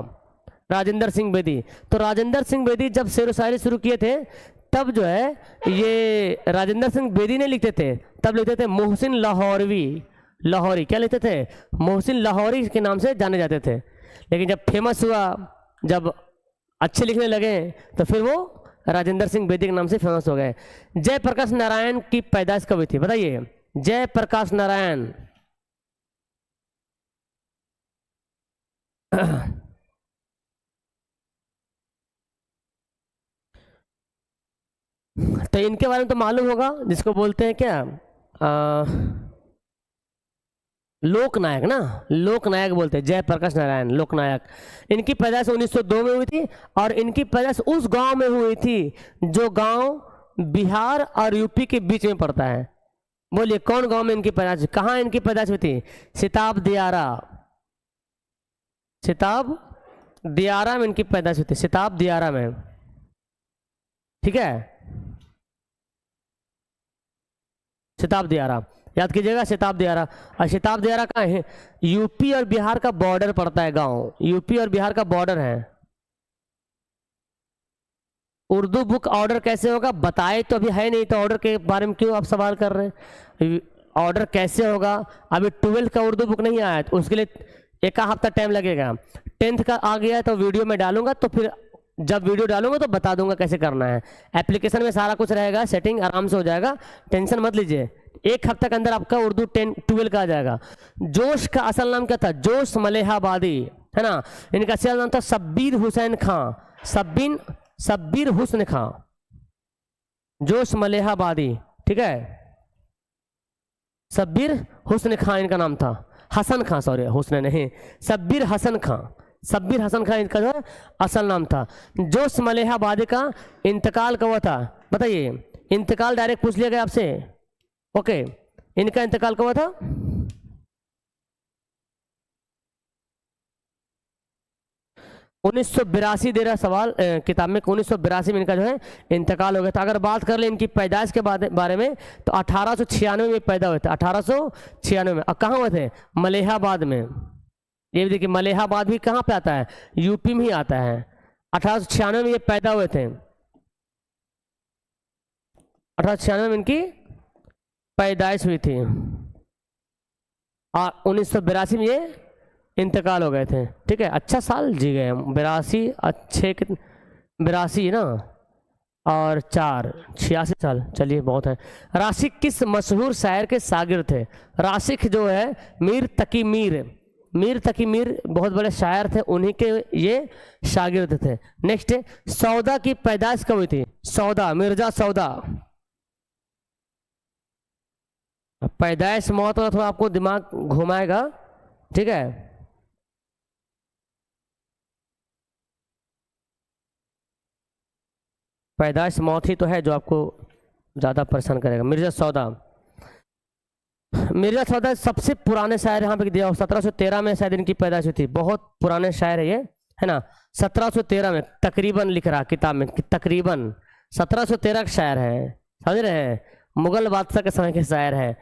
राजेंद्र सिंह बेदी। तो राजेंद्र सिंह बेदी जब शेर व शायरी शुरू किए थे तब जो है ये राजेंद्र सिंह बेदी नहीं लिखते थे, तब लिखते थे मोहसिन लाहौरी। क्या लिखते थे? मोहसिन लाहौरी के नाम से जाने जाते थे। लेकिन जब फेमस हुआ, जब अच्छे लिखने लगे, तो फिर वो राजेंद्र सिंह बेदी के नाम से फेमस हो गए। जयप्रकाश नारायण की पैदाइश कब हुई थी बताइए? जयप्रकाश नारायण तो इनके बारे में तो मालूम होगा, जिसको बोलते हैं क्या, लोकनायक ना, लोकनायक बोलते हैं, जयप्रकाश नारायण लोकनायक। इनकी पैदाइश 1902 में हुई थी और इनकी पैदाइश उस गांव में हुई थी जो गांव बिहार और यूपी के बीच में पड़ता है। बोलिए कौन गांव में इनकी पैदाइश, कहाँ इनकी पैदाइश हुई थी? सिताब दियारा में इनकी पैदाइश हुई थी, सिताब दियारा में। ठीक है, सिताब दियारा याद कीजिएगा, सिताब दियारा। और सिताब दियारा कहाँ है? यूपी और बिहार का बॉर्डर पड़ता है गांव, यूपी और बिहार का बॉर्डर है। उर्दू बुक ऑर्डर कैसे होगा बताए तो अभी है नहीं, तो ऑर्डर के बारे में क्यों आप सवाल कर रहे हैं? ऑर्डर कैसे होगा? अभी 12th का उर्दू बुक नहीं आया है, तो उसके लिए एक हफ्ता टाइम लगेगा। 10th का आ गया तो वीडियो में डालूंगा, तो फिर जब वीडियो डालूंगा तो बता दूंगा कैसे करना है। एप्लीकेशन में सारा कुछ रहेगा, सेटिंग आराम से हो जाएगा, टेंशन मत लीजिए। एक हफ्ते के अंदर आपका उर्दू 12 का आ जाएगा। जोश का असल नाम क्या था? जोश मलेहाबादी, है ना। इनका असल नाम था शब्बीर हुसैन खां, शब्बीर हुस्न खां, जोश मलेहाबादी। ठीक है, शब्बीर हुस्न खां इनका नाम था, हसन खां, सॉरी हुस्न नहीं, शब्बीर हसन खां इनका जो असल नाम था। जोश मलेहाबादी का इंतकाल कब हुआ था बताइए? इंतकाल डायरेक्ट पूछ लिया गया आपसे, ओके। इनका इंतकाल कब हुआ था? 1982 दे रहा सवाल किताब में, 1982 में इनका जो है इंतकाल हो गया था। अगर बात कर ले इनकी पैदाइश के बारे में, तो 1896 में पैदा हुए थे, 1896 में। और कहाँ हुए थे? मलेहाबाद में। ये भी देखिए, मलेहाबाद भी कहाँ पे आता है? यूपी में ही आता है। 1896 में ये पैदा हुए थे, 1896 में इनकी पैदाइश हुई थी और 1982 में ये इंतकाल हो गए थे। ठीक है, अच्छा साल जी गए हम, 82 अच्छे 82 ना, और 4 86 साल, चलिए बहुत है। राशिक किस मशहूर शायर के शागिर्द थे? राशिक जो है मीर तकी मीर बहुत बड़े शायर थे, उन्हीं के ये शागिर्द थे। नेक्स्ट है, सौदा की पैदाइश कब हुई थी? सौदा, मिर्जा सौदा। पैदाइश मौत थोड़ा आपको दिमाग घुमाएगा, ठीक है। पैदाइश मौत ही तो है जो आपको ज़्यादा परेशान करेगा। मिर्जा सौदा सबसे पुराने शायर यहाँ पे दिया, 1713 में शायद इनकी पैदाइश हुई थी। बहुत पुराने शायर है ये, है ना। 1713 में तकरीबन लिख रहा किताब में, तकरीबन 1713 का शायर है, समझ रहे हैं। मुगल बादशाह के समय के शायर है।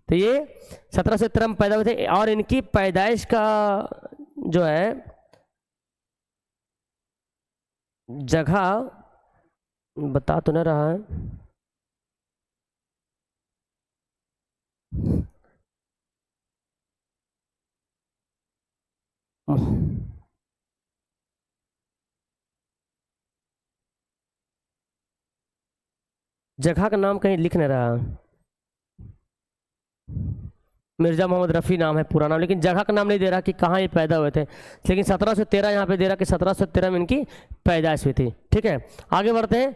तो ये 1713 में पैदा हुए थे और इनकी पैदाइश का जो है जगह बता तो नहीं रहा है। जगह का नाम कहीं लिख नहीं रहा। मिर्जा मोहम्मद रफ़ी नाम है पूरा नाम, लेकिन जगह का नाम नहीं दे रहा कि कहाँ ये पैदा हुए थे। लेकिन 1713 यहाँ पे दे रहा कि 1713 में इनकी पैदाइश हुई थी। ठीक है, आगे बढ़ते हैं।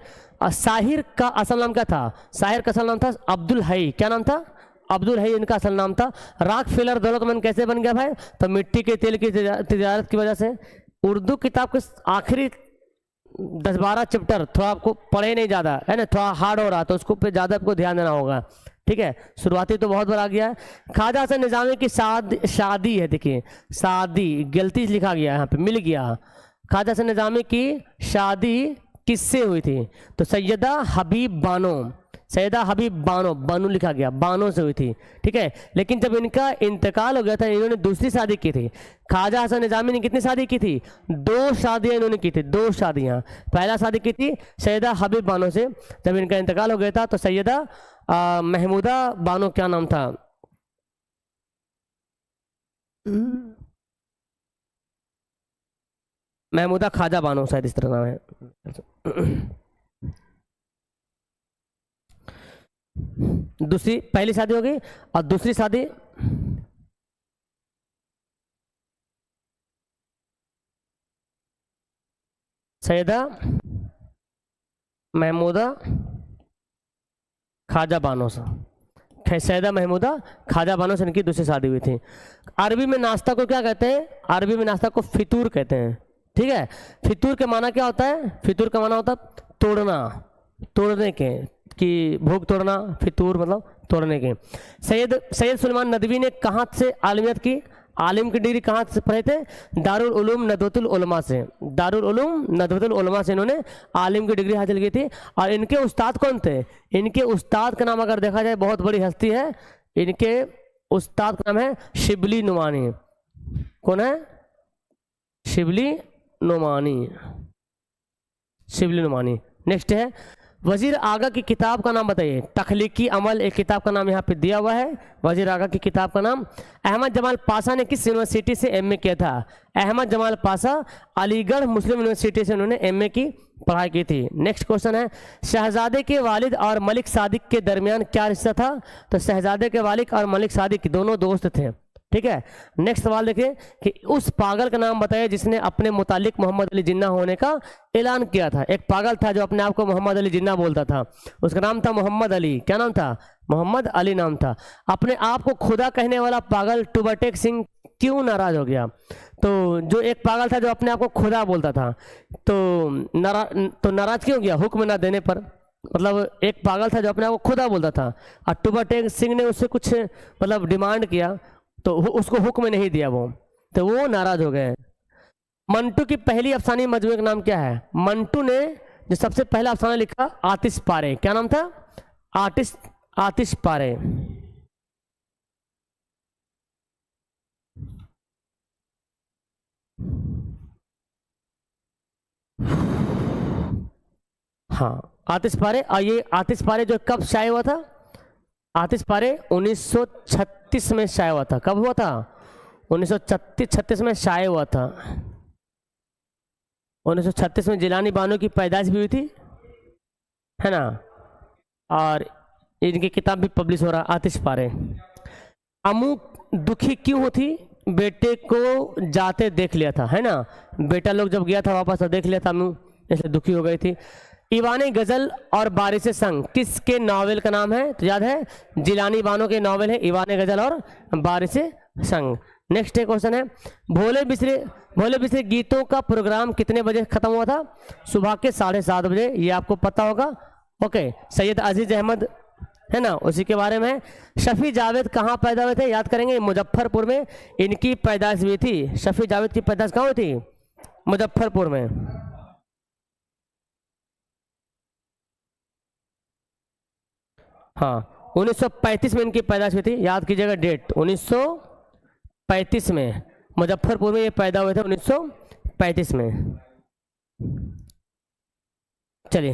साहिर का असल नाम क्या था? साहिर का असल नाम था अब्दुल हई। क्या नाम था? अब्दुल हई इनका असल नाम था। रॉकफेलर दौलतमंद कैसे बन गया भाई? तो मिट्टी के तेल की तिजारत की वजह से। उर्दू किताब के आखिरी 10-12 चैप्टर थोड़ा आपको पढ़े नहीं ज़्यादा, है ना, थोड़ा हार्ड हो रहा, तो उसको पे ज़्यादा आपको ध्यान देना होगा। ठीक है, शुरुआती तो बहुत बार आ गया है। ख्वाजा हसन निज़ामी की शादी है, देखिए शादी गलती से लिखा गया, यहाँ पे मिल गया। ख्वाजा हसन निज़ामी की शादी किससे हुई थी? तो सैयदा हबीब बानो, सैयदा हबीब बानो, बानो लिखा गया, बानो से हुई थी, ठीक है। लेकिन जब इनका इंतकाल हो गया था, इन्होंने दूसरी शादी की थी। ख्वाजा हसन निजामी ने कितनी शादी की थी? 2 शादियाँ इन्होंने की थी, 2 शादियाँ। पहला शादी की थी सैयदा हबीब बानो से, जब इनका इंतकाल हो गया था तो सैयदा महमूदा बानो, क्या नाम था, महमूदा ख्वाजा बानो शायद इस तरह नाम है। दूसरी, पहली शादी हो गई और दूसरी शादी सैयदा महमूदा ख्वाजा बानो से, सैयदा महमूदा ख्वाजा बानो से इनकी दूसरी शादी हुई थी। अरबी में नाश्ता को क्या कहते हैं? अरबी में नाश्ता को फितूर कहते हैं, ठीक है। फितूर के माना क्या होता है? फितूर का माना होता है तोड़ना, तोड़ने के, कि भूख तोड़ना, फितूर मतलब तोड़ने के। सैयद सुलेमान नदवी ने कहाँ से आलिमियत की? आलिम की डिग्री कहाँ से पढ़े थे? दारुल उलूम नदवतुल उलमा से, दारुल उलूम नदवतुल उलमा से इन्होंने आलिम की डिग्री हासिल की थी। और इनके उस्ताद कौन थे? इनके उस्ताद का नाम अगर देखा जाए, बहुत बड़ी हस्ती है, इनके उस्ताद का नाम है शिबली नुमानी। कौन है? शिबली नुमानी, शिबली नुमानी। नेक्स्ट है वजीर आगा की किताब का नाम बताइए। तख्लीकी अमल एक किताब का नाम यहाँ पे दिया हुआ है। वजीर आगा की किताब का नाम। अहमद जमाल पाशा ने किस यूनिवर्सिटी से एमए किया था? अहमद जमाल पाशा अलीगढ़ मुस्लिम यूनिवर्सिटी से उन्होंने एमए की पढ़ाई की थी। नेक्स्ट क्वेश्चन है शहजादे के वालिद और मलिक सादिक के दरमियान क्या रिश्ता था? तो शहजादे के वालिद और मलिक सादिक दोनों दोस्त थे, ठीक है। नेक्स्ट सवाल देखिए कि उस पागल का नाम बताइए जिसने अपने मुतालिक मोहम्मद अली जिन्ना होने का ऐलान किया था। एक पागल था जो अपने आप को मोहम्मद अली जिन्ना बोलता था, उसका नाम था मोहम्मद अली। क्या नाम था? मोहम्मद अली नाम था। अपने आप को खुदा कहने वाला पागल टुबरटेक सिंह क्यों नाराज हो गया? तो जो एक पागल था जो अपने आप को खुदा बोलता था, तो नाराज क्यों गया? हुक्म ना देने पर। मतलब एक पागल था जो अपने आप को खुदा बोलता था और टुबरटेक सिंह ने उससे कुछ मतलब डिमांड किया तो उसको हुक्म नहीं दिया वो, तो वो नाराज हो गए। मंटू की पहली अफसानी मजमूए का नाम क्या है? मंटू ने जो सबसे पहला अफसाना लिखा आतिश पारे, क्या नाम था? आतिश पारे। हाँ, आतिश पारे। और ये आतिश पारे जो कब शाये हुआ था? आतिश पारे 1936 में शाये हुआ था। कब हुआ था? 1936 में शाये हुआ था। 1936 में जिलानी बानो की पैदाइश भी हुई थी, है ना। और इनकी किताब भी पब्लिश हो रहा, आतिश पारे। अम्मू दुखी क्यों होती? बेटे को जाते देख लिया था, है ना। बेटा लोग जब गया था वापस तो देख लिया था अम्मू, इसलिए दुखी हो गई थी। ईवाने गजल और बारिश संग किसके नावल का नाम है? तो याद है जिलानी बानो के नावल है ईवाने गजल और बारिश संग। नेक्स्ट क्वेश्चन है भोले बिसरे गीतों का प्रोग्राम कितने बजे खत्म हुआ था? सुबह के 7:30 बजे, ये आपको पता होगा। ओके, सैयद अजीज अहमद है ना, उसी के बारे में। शफी जावेद कहाँ पैदा हुए थे? याद करेंगे मुजफ्फरपुर में इनकी पैदाइश हुई थी। शफी जावेद की पैदाइश कहाँ हुई थी? मुजफ्फरपुर में। हाँ, 1935 में इनकी पैदाइश हुई थी। याद कीजिएगा डेट, 1935 में मुजफ्फरपुर में ये पैदा हुए थे, 1935 में। चलिए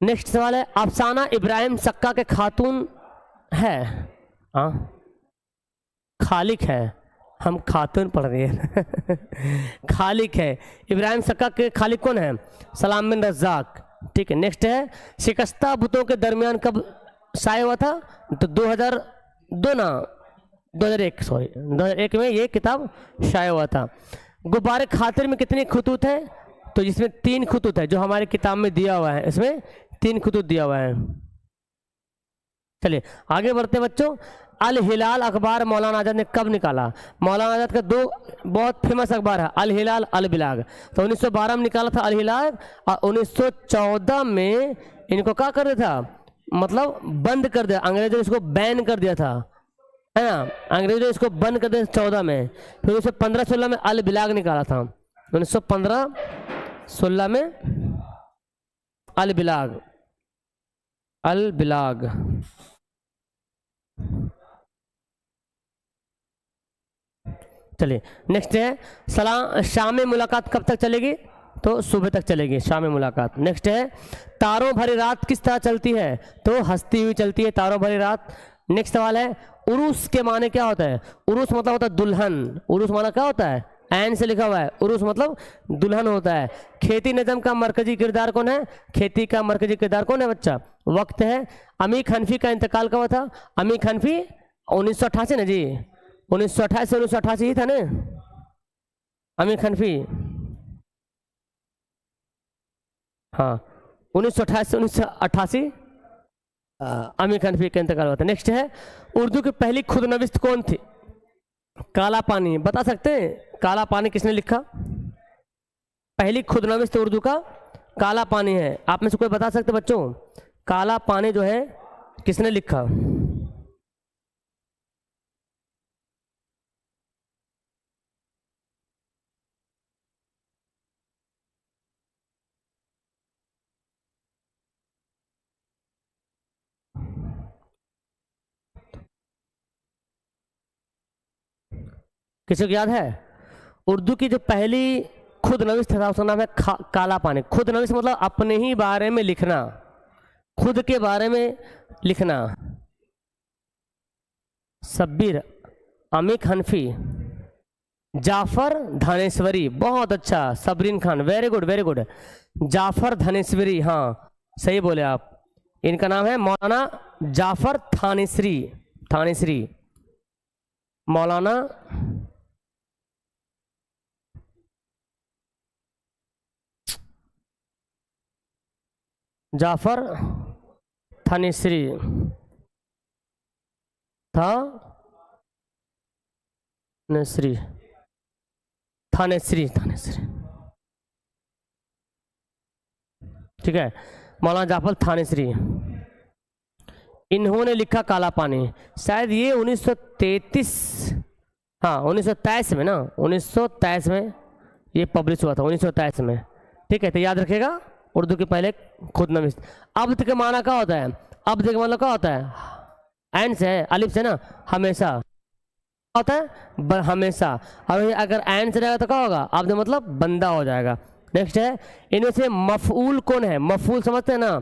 नेक्स्ट सवाल है अफसाना इब्राहिम सक्का के खातून है? हाँ, खालिक है, हम खातून पढ़ रहे हैं खालिक है। इब्राहिम सक्का के खालिक कौन है? सलाम बिन रज़ाक, ठीक है। नेक्स्ट है शिकस्ता बुतों के दरमियान कब शाये हुआ था? तो 2001 में ये किताब शाये हुआ था। गुब्बारे खातिर में कितने खुतूत है? तो जिसमें 3 खुतूत है, जो हमारे किताब में दिया हुआ है, इसमें 3 खुतूत दिया हुआ है। चलिए आगे बढ़ते हैं बच्चों। अल हिलाल अखबार मौलाना आज़ाद ने कब निकाला? मौलाना आज़ाद का 2 बहुत फेमस अखबार है, अल हिलाल अल बिलाग। तो 1912 में निकाला था अल हिलाल, और 1914 में इनको क्या कर दिया था? मतलब बंद कर दिया, अंग्रेजों ने इसको बैन कर दिया था, है ना। अंग्रेजों ने इसको बंद कर दिया 14 में। फिर 1915-16 में अल बिलाग निकाला था, 1915-16 में अल बिलाग। अल बिलाग। चलिए नेक्स्ट है सलाम, शाम में मुलाकात कब तक चलेगी? तो सुबह तक चलेगी शाम में मुलाकात। नेक्स्ट है तारों भरी रात किस तरह चलती है? तो हंसती हुई चलती है तारों भरी रात। नेक्स्ट सवाल है उरूस के माने क्या होता है? उरूस मतलब होता है दुल्हन। उरूस माना क्या होता है? एन से लिखा हुआ है, उरूस मतलब दुल्हन होता है। खेती निज़म का मरकजी किरदार कौन है? खेती का मरकजी किरदार कौन है बच्चा? वक्त है। अमीर हनफी का इंतकाल कब हुआ था? अमीर हनफी 1988 ना जी, 1928 से 1988 ही था ना अमीर हनफी। हाँ 1928 से 1988 अमीर हनफी का इंतकाल हुआ था। नेक्स्ट है उर्दू की पहली खुदनविस्त कौन थी? काला पानी। बता सकते हैं काला पानी किसने लिखा? पहली खुदनविस्त उर्दू का काला पानी है। आप में से कोई बता सकते बच्चों काला पानी जो है किसने लिखा? किसी को याद है? उर्दू की जो पहली खुद नविस्त था उसका नाम है काला पानी। खुद नविस्त मतलब अपने ही बारे में लिखना, खुद के बारे में लिखना। शब्बीर, अमीर हनफी, जाफर धानेश्वरी, बहुत अच्छा। Sabreen Khan, very good very good. Jafar Dhaneshwari, हाँ सही बोले आप। इनका नाम है मौलाना जाफर थानेश्वरी। थानेश्वरी मौलाना जाफर थानेश्वरी था थानेश्वरी थानेश्वरी थानेश्वरी ठीक है, मौलाना जाफर थानेश्वरी। इन्होंने लिखा काला पानी। शायद ये 1933, हाँ 1923 में ना, 1923 में ये पब्लिश हुआ था, 1923 में। ठीक है, तो याद रखिएगा उर्दू के पहले खुद नविस्त। अब्द के माना क्या होता है? अब्द का मतलब क्या होता है? एन से है, अलिफ से ना, हमेशा होता है हमेशा। और अगर एन से रहेगा तो क्या होगा? अब्द मतलब बंदा हो जाएगा। नेक्स्ट है इनमें से मफऊल कौन है? मफऊल समझते हैं ना?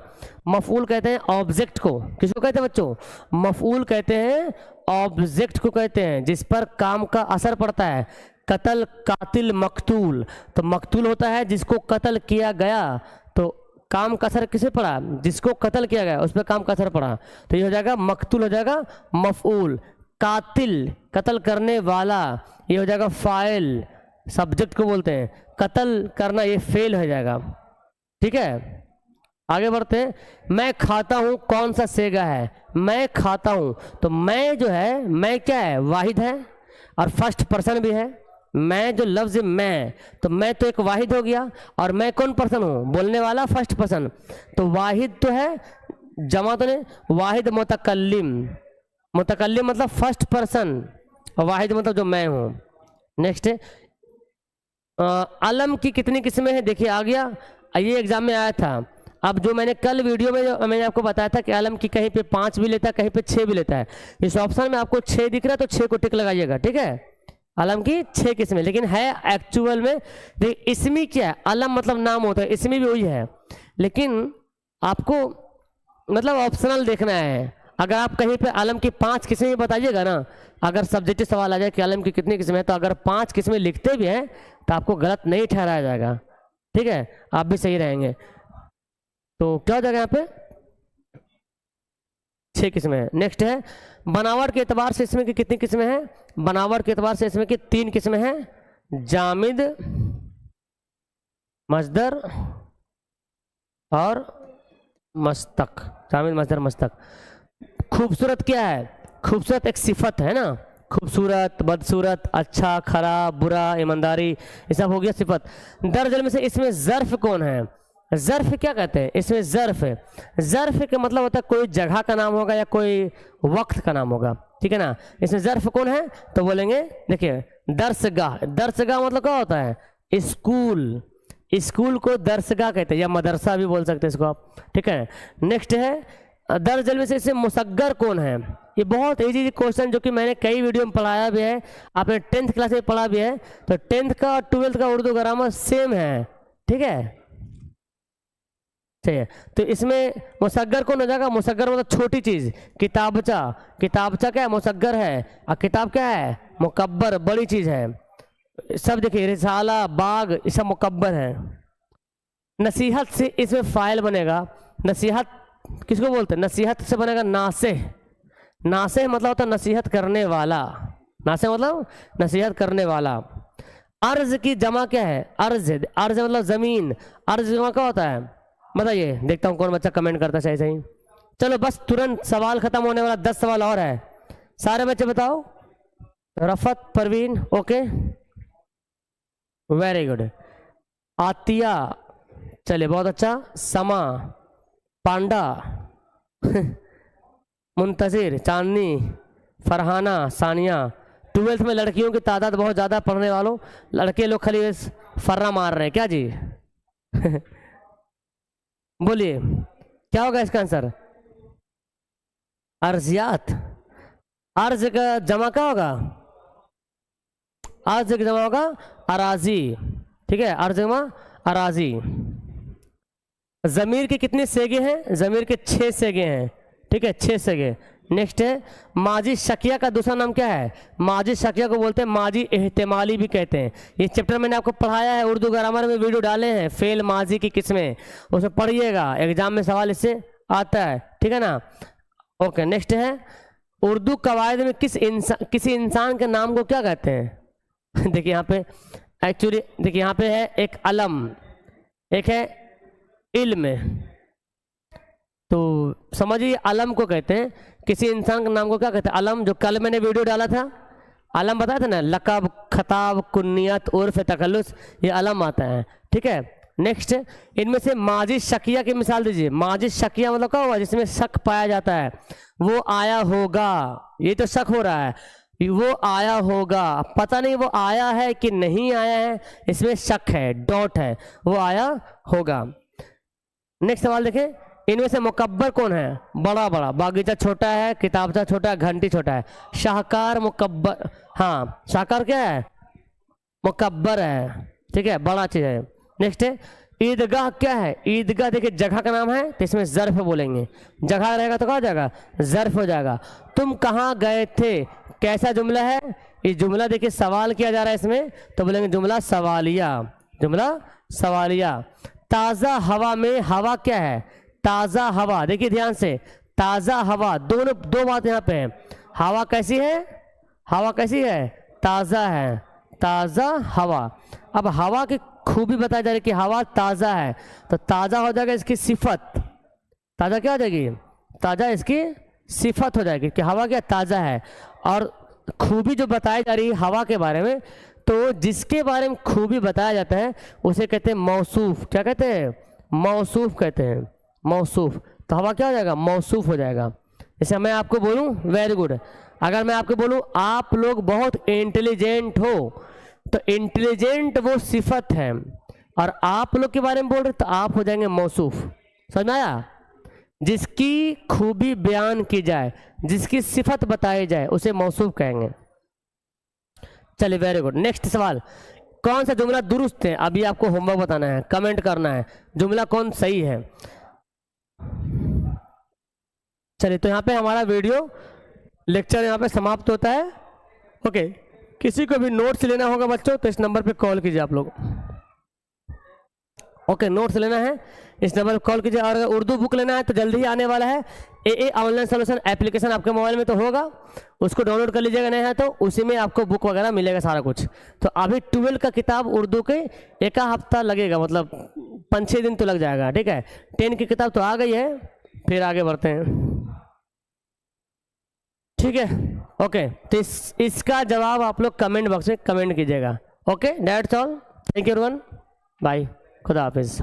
मफऊल कहते हैं ऑब्जेक्ट को। किसको कहते हैं बच्चों? मफऊल कहते हैं ऑब्जेक्ट को कहते हैं जिस पर काम का असर पड़ता है। कत्ल, कातिल, मकतूल। तो मकतूल होता है जिसको कत्ल किया गया, तो काम का असर किसे पड़ा? जिसको कत्ल किया गया उस पर काम का असर पड़ा, तो ये हो जाएगा मकतूल, हो जाएगा मफऊल। कातिल, कत्ल करने वाला, ये हो जाएगा फाइल, सब्जेक्ट को बोलते हैं। कत्ल करना ये फेल हो जाएगा। ठीक है, आगे बढ़ते हैं। मैं खाता हूँ कौन सा सेगा है? मैं खाता हूँ, तो मैं जो है, मैं क्या है? वाहिद है और फर्स्ट पर्सन भी है। मैं जो लफ्ज़ मैं, तो मैं तो एक वाहिद हो गया, और मैं कौन पर्सन हूँ? बोलने वाला फर्स्ट पर्सन। तो वाहिद तो है, जमा तो नहीं, वाहिद मुतकल्लिम। मुतकल्लिम मतलब फर्स्ट पर्सन, और वाहिद मतलब जो मैं हूँ। नेक्स्ट है अलम की कितनी किस्में हैं? देखिए आ गया, ये एग्जाम में आया था। अब जो मैंने कल वीडियो में जो मैंने आपको बताया था कि अलम की कहीं पे 5 भी लेता है, कहीं पे 6 भी लेता है। इस ऑप्शन में आपको 6 दिख रहा है तो 6 को टिक लगाइएगा। ठीक है, अलम की 6 किस्में, लेकिन है एक्चुअल में देख इसमी क्या है? अलम मतलब नाम होता है, इसमी भी वही है, लेकिन आपको मतलब ऑप्शनल देखना है। अगर आप कहीं पे आलम की 5 किस्में बताइएगा ना, अगर सब्जेक्टिव सवाल आ जाए कि आलम की कितनी किस्में हैं, तो अगर 5 किस्में लिखते भी हैं तो आपको गलत नहीं ठहराया जाएगा। ठीक है, आप भी सही रहेंगे। तो क्या हो जाएगा यहाँ पे? 6 किस्में हैं। नेक्स्ट है बनावट के एतबार से इसमें की कितनी किस्में हैं? बनावट के एतबार से इसमें की 3 किस्में हैं, जामिद, मजदर और मस्तक। जामिद, मजदर, मस्तक। खूबसूरत क्या है? खूबसूरत एक सिफत है ना, खूबसूरत, बदसूरत, अच्छा, खराब, बुरा, ईमानदारी, ये सब हो गया सिफत। दरअसल में से इसमें ज़र्फ कौन है? ज़र्फ क्या कहते हैं? इसमें ज़र्फ है, ज़र्फ का मतलब होता है कोई जगह का नाम होगा या कोई वक्त का नाम होगा। ठीक है ना, इसमें ज़र्फ कौन है? तो बोलेंगे देखिए दरसगाह। दरसगाह मतलब क्या होता है? स्कूल। स्कूल को दरसगाह कहते हैं, या मदरसा भी बोल सकते हैं इसको आप। ठीक है, नेक्स्ट है दर जल में से इससे मुसग्गर कौन है? ये बहुत इजी क्वेश्चन जो कि मैंने कई वीडियो में पढ़ाया भी है, आपने 10th क्लास में पढ़ा भी है। तो 10th का और 12th का उर्दू ग्रामर सेम है, ठीक है। ठीक है, तो इसमें मुसग्गर कौन हो जाएगा? मुसग्गर मतलब छोटी चीज। किताबचा, किताबचा क्या है? मुसग्गर है। और किताब क्या है? मुकब्बर, बड़ी चीज है। सब देखिए, रिसाला, बाग, ये सब मुकब्बर है। नसीहत से इसमें फाइल बनेगा। नसीहत किसको बोलते हैं? नसीहत से बनेगा नासिह। नासिह मतलब होता है नसीहत करने वाला। नासिह मतलब नसीहत करने वाला। अर्ज की जमा क्या है? अर्ज, अर्ज मतलब जमीन। अर्ज जमा क्या होता है बताइए? देखता हूँ कौन बच्चा कमेंट करता है सही सही। चलो बस तुरंत सवाल खत्म होने वाला, 10 सवाल और है। सारे बच्चे बताओ। Rafat, Parveen, okay, very good. Atiya, चलिए बहुत अच्छा। समा, पांडा, मुंतजिर, चांदनी, फरहाना, सानिया। 12th में लड़कियों की तादाद बहुत ज़्यादा पढ़ने वालों, लड़के लोग खाली फर्रा मार रहे हैं क्या जी? बोलिए क्या होगा इसका आंसर? अर्जियात। अर्ज का जमा क्या होगा? अर्ज का जमा होगा अराजी, ठीक है। अर्ज जमा अराजी। ज़मीर के कितने सेगे हैं? ज़मीर के 6 सेगे हैं, ठीक है, 6 सेगे। नेक्स्ट है माजी शकिया का दूसरा नाम क्या है? माजी शकिया को बोलते हैं माजी एहतिमाली भी कहते हैं। ये चैप्टर मैंने आपको पढ़ाया है, उर्दू ग्रामर में वीडियो डाले हैं, फेल माजी की किस्में, उसे पढ़िएगा, एग्जाम में सवाल इससे आता है, ठीक है ना। ओके, नेक्स्ट है उर्दू कवायद में किसी इंसान के नाम को क्या कहते हैं? देखिए यहाँ पे एक्चुअली, देखिए यहाँ पे है एक अलम, एक है इल्म। तो समझिए अलम को कहते हैं, किसी इंसान के नाम को क्या कहते हैं? अलम। जो कल मैंने वीडियो डाला था, अलम बताया था ना, लक़ब, खताब, कुन्नियत, उर्फ, तकल्लुस, ये अलम आता है, ठीक है। नेक्स्ट, इनमें से माजी शकिया की मिसाल दीजिए। माजी शकिया मतलब क्या हुआ? जिसमें शक पाया जाता है। वो आया होगा, ये तो शक हो रहा है, वो आया होगा, पता नहीं वो आया है कि नहीं आया है, इसमें शक है, डॉट है, वो आया होगा। नेक्स्ट सवाल देखें, इनमें से मुकब्बर कौन है? बड़ा बड़ा। बागीचा छोटा है, किताबचा छोटा है, घंटी छोटा है। शाहकार मुकब्बर, हाँ शाहकार क्या है? मुकब्बर है, ठीक है, बड़ा चीज है। नेक्स्ट है ईदगाह क्या है? ईदगाह देखिए जगह का नाम है, तो इसमें ज़र्फ बोलेंगे। जगह रहेगा तो क्या हो जाएगा? ज़र्फ हो जाएगा। तुम कहाँ गए थे कैसा जुमला है? ये जुमला देखिए सवाल किया जा रहा है इसमें, तो बोलेंगे जुमला सवालिया, जुमला सवालिया। ताज़ा हवा में, हवा क्या है? ताज़ा हवा, देखिए ध्यान से, ताज़ा हवा, दोनों दो बात यहाँ पे है। हवा कैसी है? हवा कैसी है? ताज़ा है, ताज़ा हवा। अब हवा की खूबी बताई जा रही है कि हवा ताज़ा है, तो ताज़ा हो जाएगा इसकी सिफत। ताज़ा क्या हो जाएगी? ताज़ा इसकी सिफत हो जाएगी कि हवा क्या ताज़ा है। और खूबी जो बताई जा रही है हवा के बारे में, तो जिसके बारे में खूबी बताया जाता है उसे कहते हैं मौसूफ। क्या कहते हैं? मौसूफ कहते हैं, मौसूफ। तो हवा क्या हो जाएगा? मौसूफ हो जाएगा। जैसे मैं आपको बोलूं वेरी गुड, अगर मैं आपको बोलूं आप लोग बहुत इंटेलिजेंट हो, तो इंटेलिजेंट वो सिफत है, और आप लोग के बारे में बोल रहे तो आप हो जाएंगे मौसूफ। समझ में आया? जिसकी खूबी बयान की जाए, जिसकी सिफत बताई जाए, उसे मौसूफ कहेंगे। चलिए वेरी गुड। नेक्स्ट सवाल, कौन सा जुमला दुरुस्त है? अभी आपको होमवर्क बताना है, कमेंट करना है जुमला कौन सही है। चलिए, तो यहाँ पे हमारा वीडियो लेक्चर यहाँ पे समाप्त होता है। ओके, किसी को भी नोट्स लेना होगा बच्चों तो इस नंबर पे कॉल कीजिए आप लोग। ओके, नोट्स लेना है इस नंबर पर कॉल कीजिए। और अगर उर्दू बुक लेना है तो जल्दी ही आने वाला है। AA ऑनलाइन सोल्यूशन एप्लीकेशन आपके मोबाइल में तो होगा, उसको डाउनलोड कर लीजिएगा। नहीं है तो उसी में आपको बुक वगैरह मिलेगा सारा कुछ। तो अभी 12 का किताब उर्दू के एक हफ्ता लगेगा, मतलब 5-6 दिन तो लग जाएगा, ठीक है। 10 की किताब तो आ गई है, फिर आगे बढ़ते हैं, ठीक है। ओके, तो इसका जवाब आप लोग कमेंट बॉक्स में कमेंट कीजिएगा। Okay, that's all, thank you everyone, bye, खुदा हाफिज़।